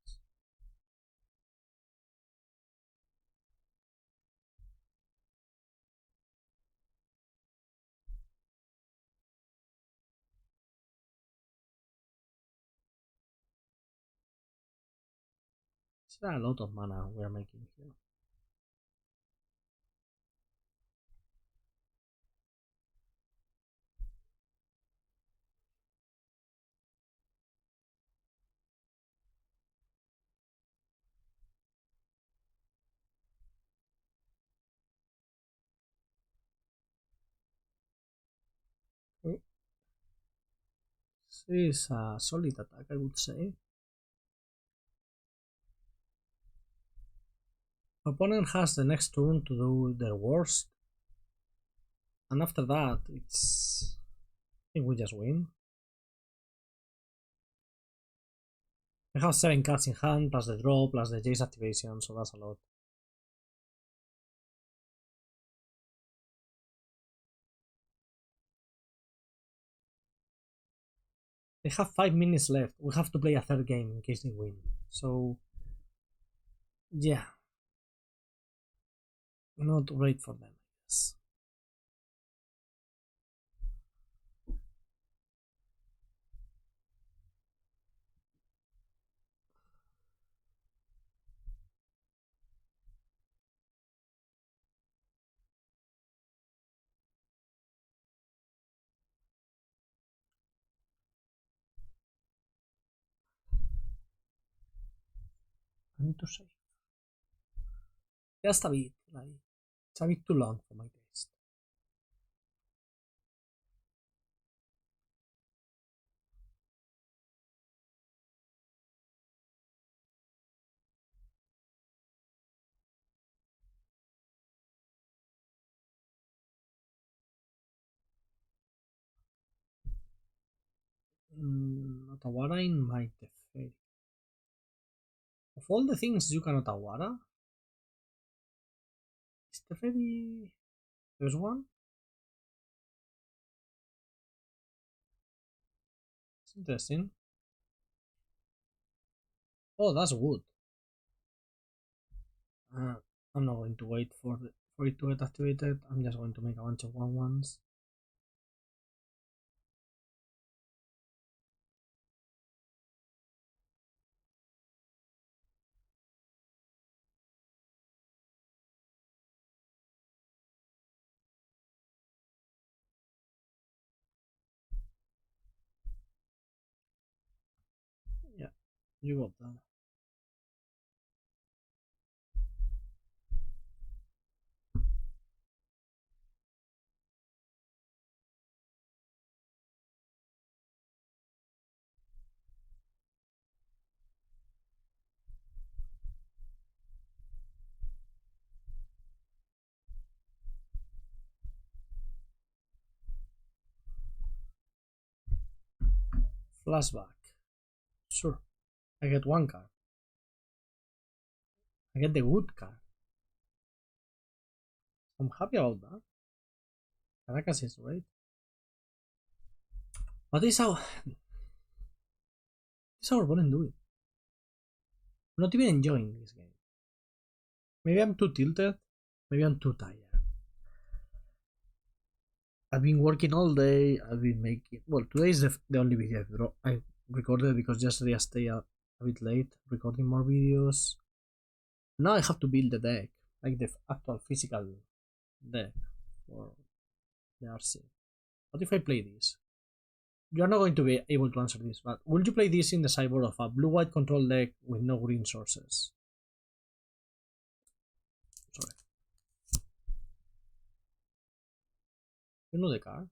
It's a lot of mana we are making here. This is a solid attack, I would say. Opponent has the next turn to do their worst, and after that, it's. I think we just win. I have 7 cards in hand, plus the draw, plus the Jace activation, so that's a lot. They have 5 minutes left. We have to play a third game in case they win. So, yeah. Not great for them, I guess. I need to save. Just a bit, like, it's a bit too long for my taste. Otawara in my Teferi. Of all the things you can Otawara, is Teferi there's one? It's interesting. Oh, that's wood. I'm not going to wait for it to get activated. I'm just going to make a bunch of 1/1s. Yeah, you got that. Flashback. Sure. I get one card. I get the wood card. I'm happy about that. Caracas is great. What is our opponent doing? I'm not even enjoying this game. Maybe I'm too tilted. Maybe I'm too tired. I've been working all day. I've been making. Well, today is the only video I recorded because yesterday I stayed a bit late recording more videos. Now I have to build the deck, like the actual physical deck for the RC. What if I play this? You are not going to be able to answer this, but would you play this in the sideboard of a blue-white control deck with no green sources? Sorry. You know the card?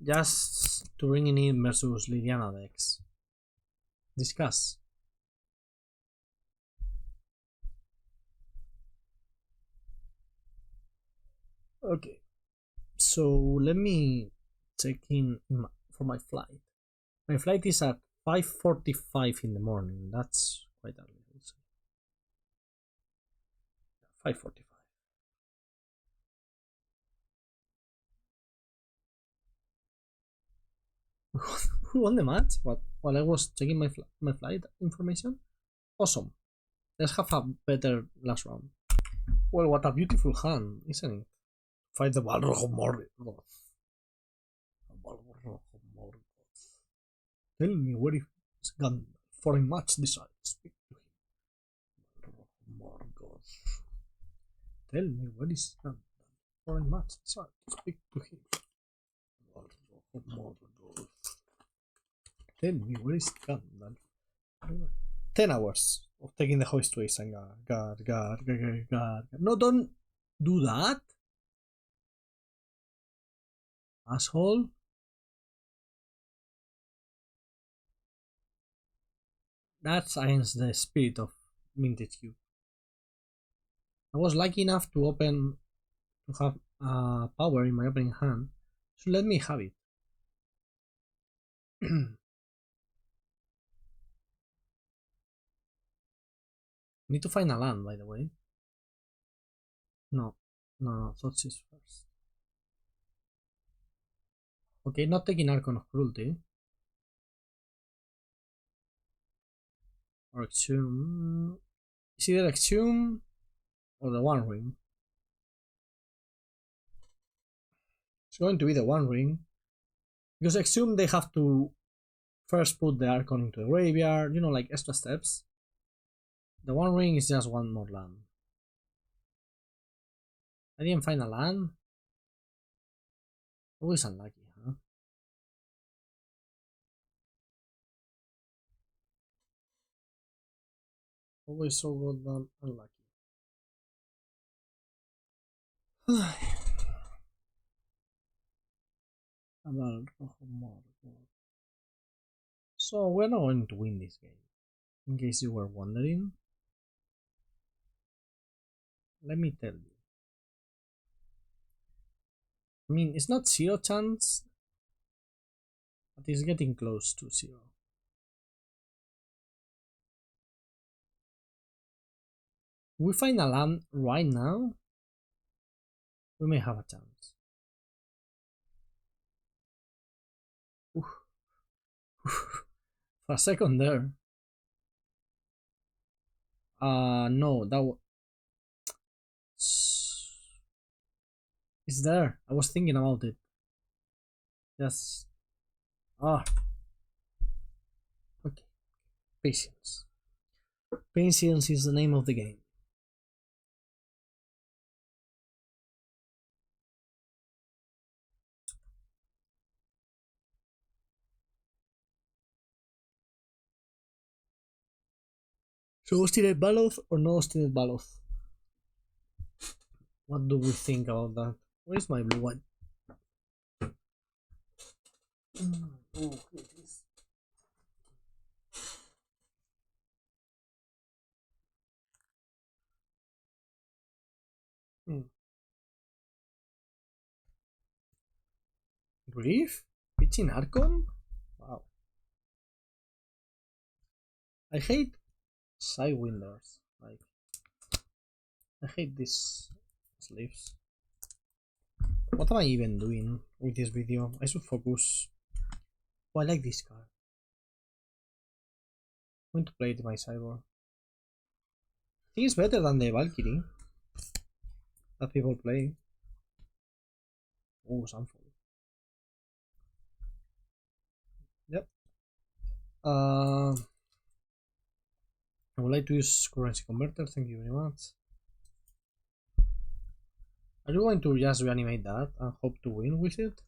Just to bring in versus Liliana decks. Discuss. Okay. So let me check in for my flight. My flight is at 5:45 in the morning. That's quite early, I would say. 5:45. Who won the match? What? While I was checking my flight information? Awesome. Let's have a better last round. Well, what a beautiful hand, isn't it? Fight the Balrog of Morgoth. Tell me where is Gandalf, for I much desire to speak to him. Balrog of Morgoth. Tell me where is Gandalf, for I much desire to speak to him. Balrog of Morgoth. Tell me where is Gandalf. 10 hours of taking the hoist to Isengard. No, don't do that. Asshole. That's against the spirit of Vintage Cube. I was lucky enough to have power in my opening hand, so let me have it. Need to find a land, by the way. No, Thoughts is first. Okay, not taking Archon of Cruelty. Or Exhume. Is either Exhume or the One Ring. It's going to be the One Ring. Because Exhume, they have to first put the Archon into the graveyard, you know, like extra steps. The One Ring is just one more land. I didn't find a land. Always unlucky, huh? Always so goddamn unlucky. So we're not going to win this game. In case you were wondering, let me tell you. I mean, it's not 0 chance, but it's getting close to 0. We find a land right now, we may have a chance. For a second there. No, that it's there. I was thinking about it. Yes. Ah. Okay. Patience. Patience is the name of the game. So Ostinate Baloth or no Ostinate Baloth? What do we think about that? Where is my blue one? Oh, here it is. Grief? Pitching Archon? Wow. I hate Sidewinders. Like, I hate these sleeves. What am I even doing with this video? I should focus. Oh, I like this card. I'm going to play it in my sideboard. I think it's better than the Valkyrie that people play. Oh, Sunfall. Yep. I would like to use currency converter. Thank you very much. Are you going to just reanimate that and hope to win with it?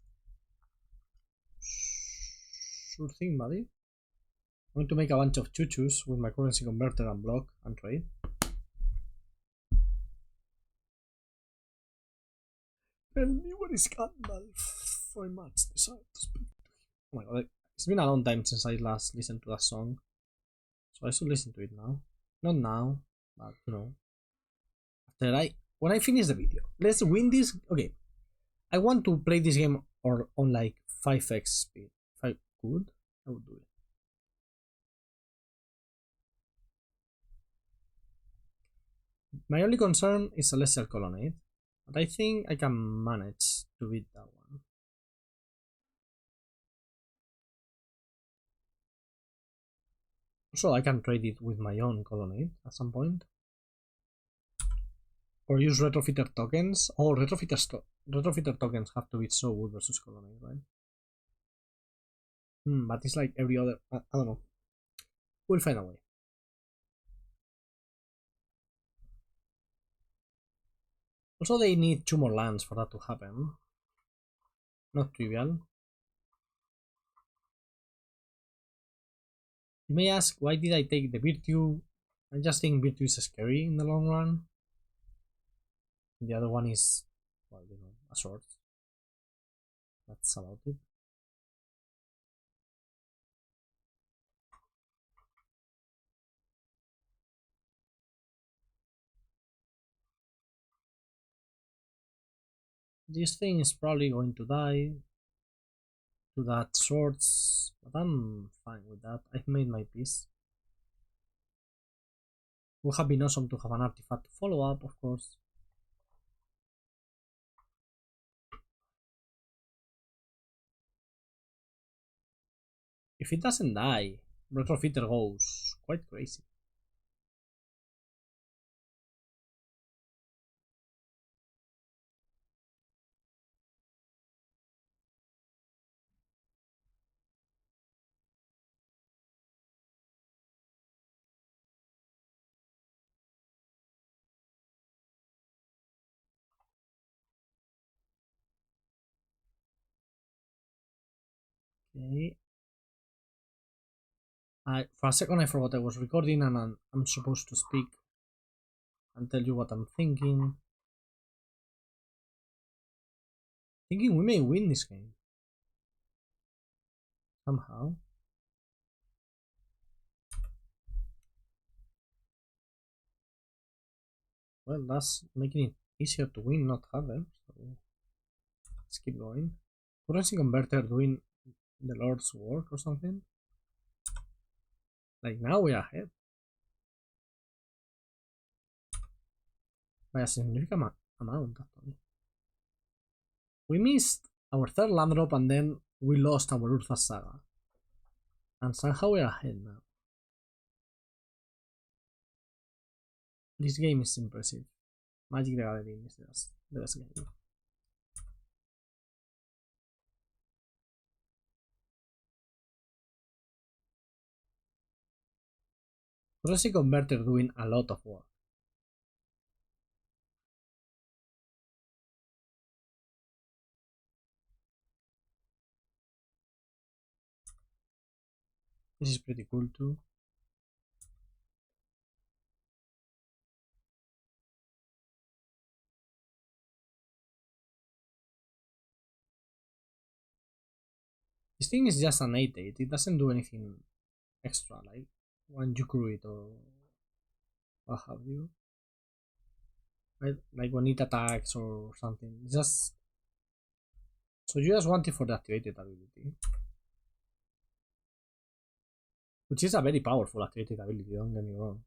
Sure thing, buddy. I'm going to make a bunch of choo-choos with my currency converter and block and trade. Tell me what is Gandalf. I must decide to speak to him. Oh my god, it's been a long time since I last listened to that song. So I should listen to it now. Not now, but you know. When I finish the video. Let's win this. Okay. I want to play this game or on like 5x speed. If I could, I would do it. My only concern is Celestial Colonnade, but I think I can manage to beat that one. Also, I can trade it with my own Colonnade at some point. Or use Retrofitter tokens. Oh, Retrofitter tokens have to be so good versus Colonnade, right? But it's like every other... I don't know. We'll find a way. Also, they need 2 more lands for that to happen. Not trivial. You may ask, why did I take the Virtue? I just think Virtue is scary in the long run. The other one is, well, you know, a sword. That's about it. This thing is probably going to die to that swords, but I'm fine with that. I've made my peace. Would have been awesome to have an artifact to follow up, of course. If it doesn't die, Retrofitter goes quite crazy. Okay. For a second I forgot I was recording and I'm supposed to speak and tell you what I'm thinking. Thinking we may win this game. Somehow. Well, that's making it easier to win, not harder. So let's keep going. Currency converter doing the Lord's work or something. Like now we're ahead by a significant amount. Actually, we missed our third land drop and then we lost our Urza Saga, and somehow we're ahead now. This game is impressive. Magic the Gathering is just the best game. Currency converter doing a lot of work. This is pretty cool too. This thing is just an 8/8. It doesn't do anything extra like one Jukurit or what have you. Right? Like when it attacks or something. It's just so you just want it for the activated ability. Which is a very powerful activated ability, don't get me wrong.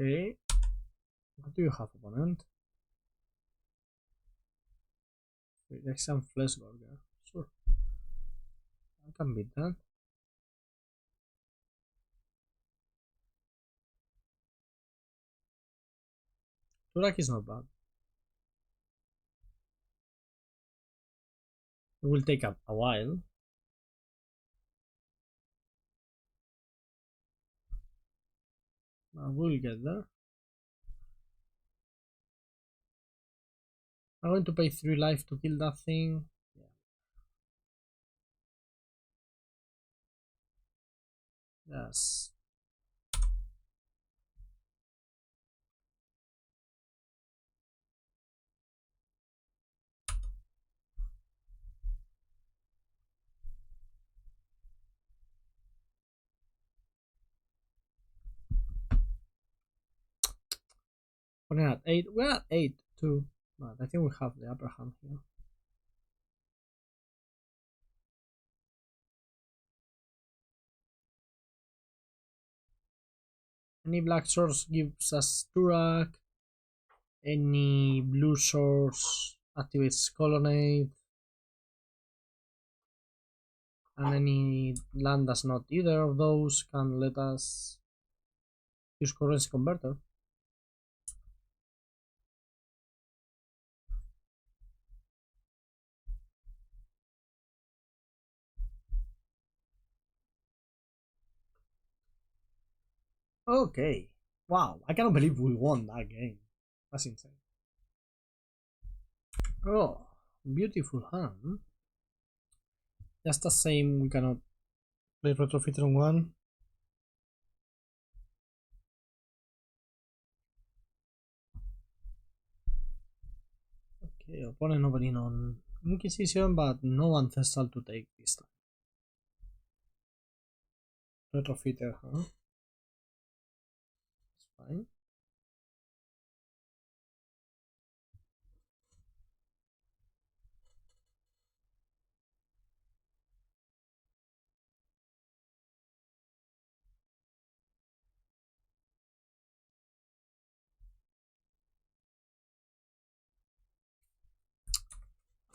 Okay. What do you have, opponent? Rejection Flesh Burger. Sure. I can beat that. Turak is not bad. It will take a while. But we'll get there. I'm going to pay 3 life to kill that thing. Yeah. Yes. We're at 8. We're at 8 too. But I think we have the upper hand here. Any black source gives us Turak. Any blue source activates Colonnade. And any land that's not either of those can let us use currency converter. Okay. Wow, I cannot believe we won that game. That's insane. Oh, beautiful hand. Just the same, we cannot play retrofit on one. Okay, opponent opening on Inquisition, but no Ancestral to take this time. Retrofitter, huh? That's fine.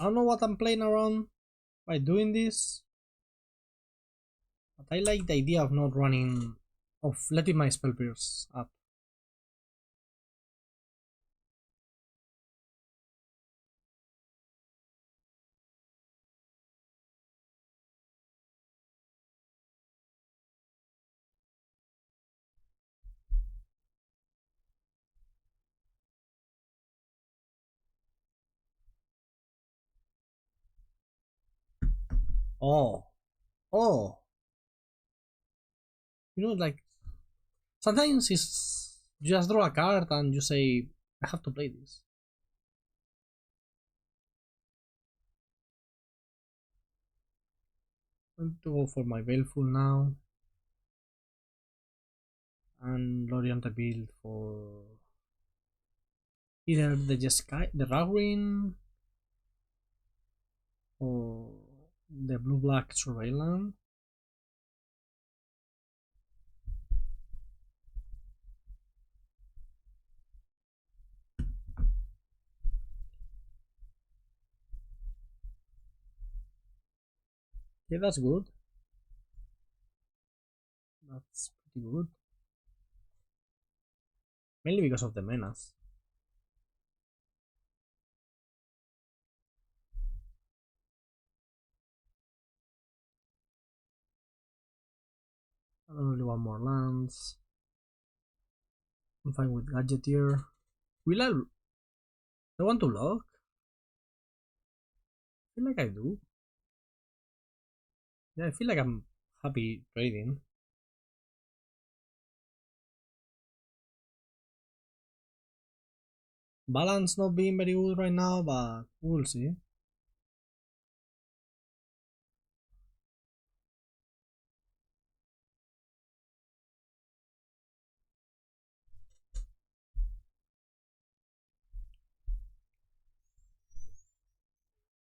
I don't know what I'm playing around by doing this, but I like the idea of not running, of letting my spell pierce up. Oh, oh, like sometimes it's you just draw a card and you say, I have to play this. I'm going to go for my Baleful now and orient a build for either the Rawin or the blue-black Surveillance. Yeah, that's good. That's pretty good. Mainly because of the menace. I don't really want more lands. I'm fine with Gadgeteer. Will I want to lock? I feel like I do. Yeah, I feel like I'm happy trading. Balance not being very good right now, but we'll see.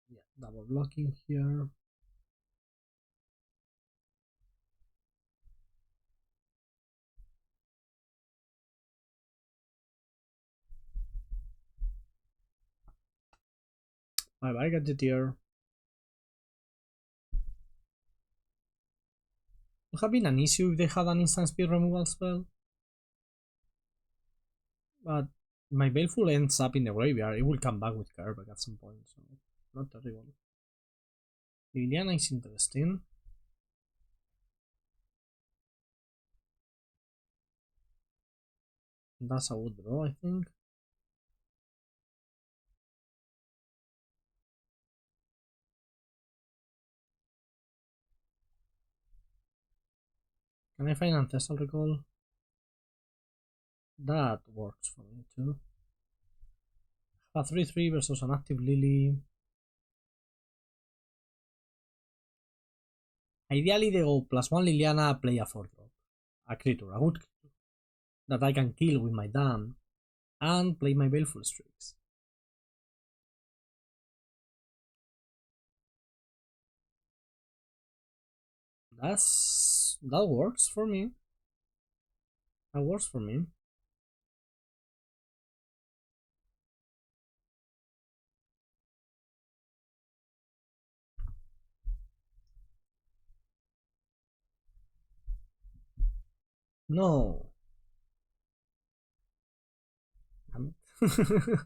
Yeah, double blocking here. Bye bye, Gadgeteer. Would have been an issue if they had an instant speed removal spell. But my Baleful ends up in the graveyard. It will come back with Kerbeck at some point, so not terrible. Liliana is interesting. That's a good draw, I think. Can I find Ancestral Recall? That works for me too. A 3-3 versus an active Lily. Ideally, they go +1 Liliana, play a 4-drop. A creature, a good creature that I can kill with my dam, and play my Baleful Streaks. That works for me. That works for me. No. Damn it. In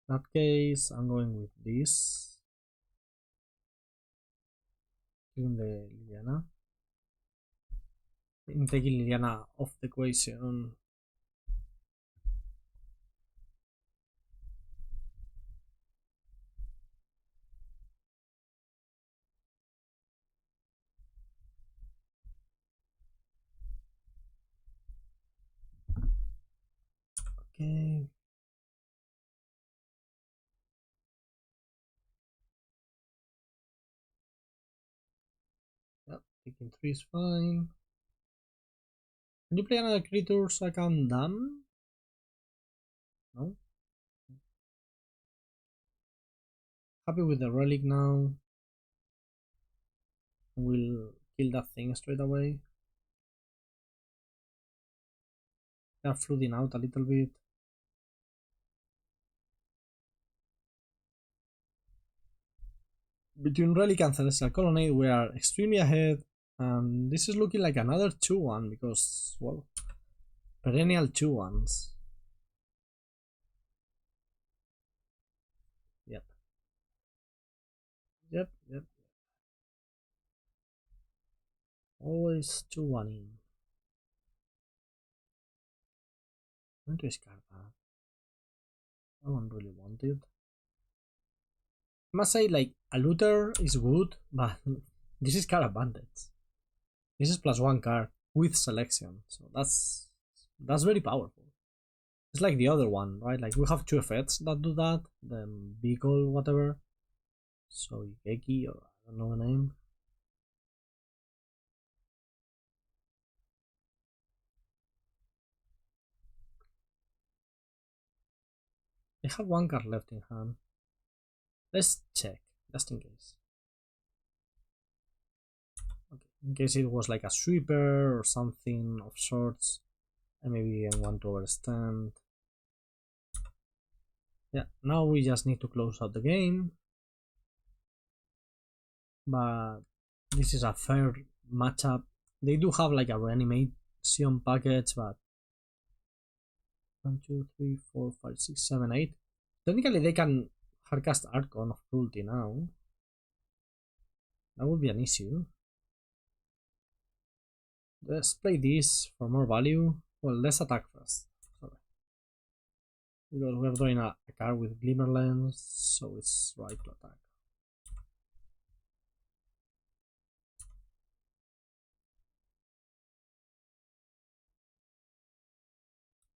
that case, I'm going with this. Taking the Liliana. I'm taking Liliana off the equation. Okay. Yep, taking 3 is fine. Can you play another creature so I can dam? No? Happy with the relic now. We'll kill that thing straight away. They're flooding out a little bit. Between relic and celestial colonnade, we are extremely ahead. And this is looking like another 2-1 because, well, perennial 2-1s. Yep. Yep, yep. Always 2-1 in. I'm going to discard that. I don't really want it. I must say, like, a looter is good, but this is card advantage. This is +1 card with selection, so that's very powerful. It's like the other one, right? Like, we have two effects that do that, the vehicle, whatever. So, Yeki, or I don't know the name. I have one card left in hand. Let's check, just in case. Okay, in case it was like a sweeper or something of sorts, and maybe I want to overstand. Yeah, now we just need to close out the game. But this is a fair matchup. They do have like a reanimation package, but 1, 2, 3, 4, 5, 6, 7, 8. Technically, they can hardcast Archon of Cruelty now. That would be an issue. Let's play this for more value. Well, let's attack first. Sorry. Because we're doing a card with Glimmer Lens, so it's right to attack.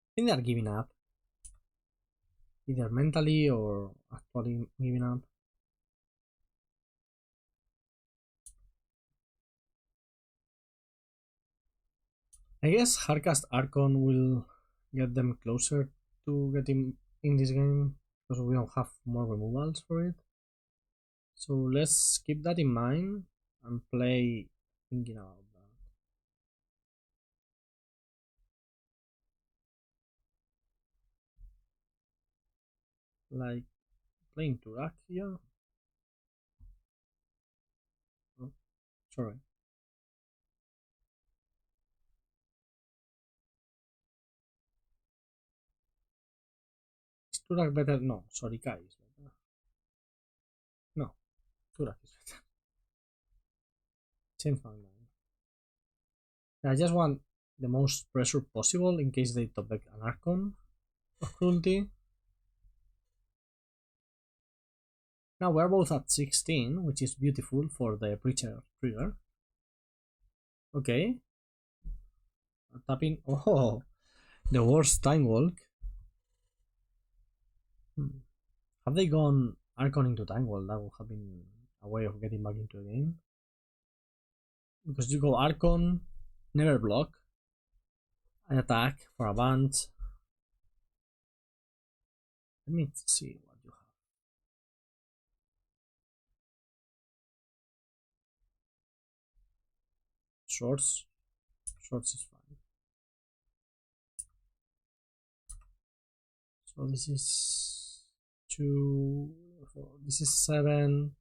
I think they're giving up. Either mentally or actually giving up. I guess Hardcast Archon will get them closer to getting in this game because we don't have more removals for it. So let's keep that in mind and play thinking about that. Like playing Turak here. Oh, sorry. Is Turak better? No, sorry, Kai is better. No, Turak is better. Change my mind. I just want the most pressure possible in case they top deck an Archon of Cruelty. Now we're both at 16, which is beautiful for the Preacher trigger. Okay. Tapping. Oh, the worst time walk. Have they gone Archon into time walk? That would have been a way of getting back into the game. Because you go Archon, never block, I attack for a bunch. Let me see what you have. Swords. Swords is fine. So this is 2, 4, this is 7.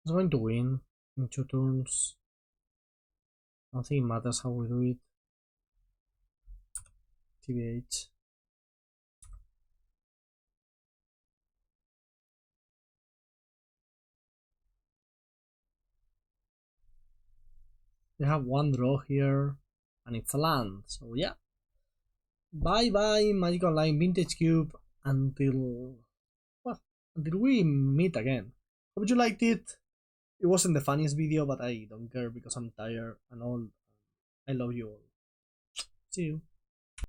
It's going to win in 2 turns. I don't think it matters how we do it. TBH. They have one draw here, and it's a land. So yeah. Bye bye, Magic Online Vintage Cube, until we meet again. Hope you liked it. It wasn't the funniest video, but I don't care because I'm tired and all. I love you all. See you.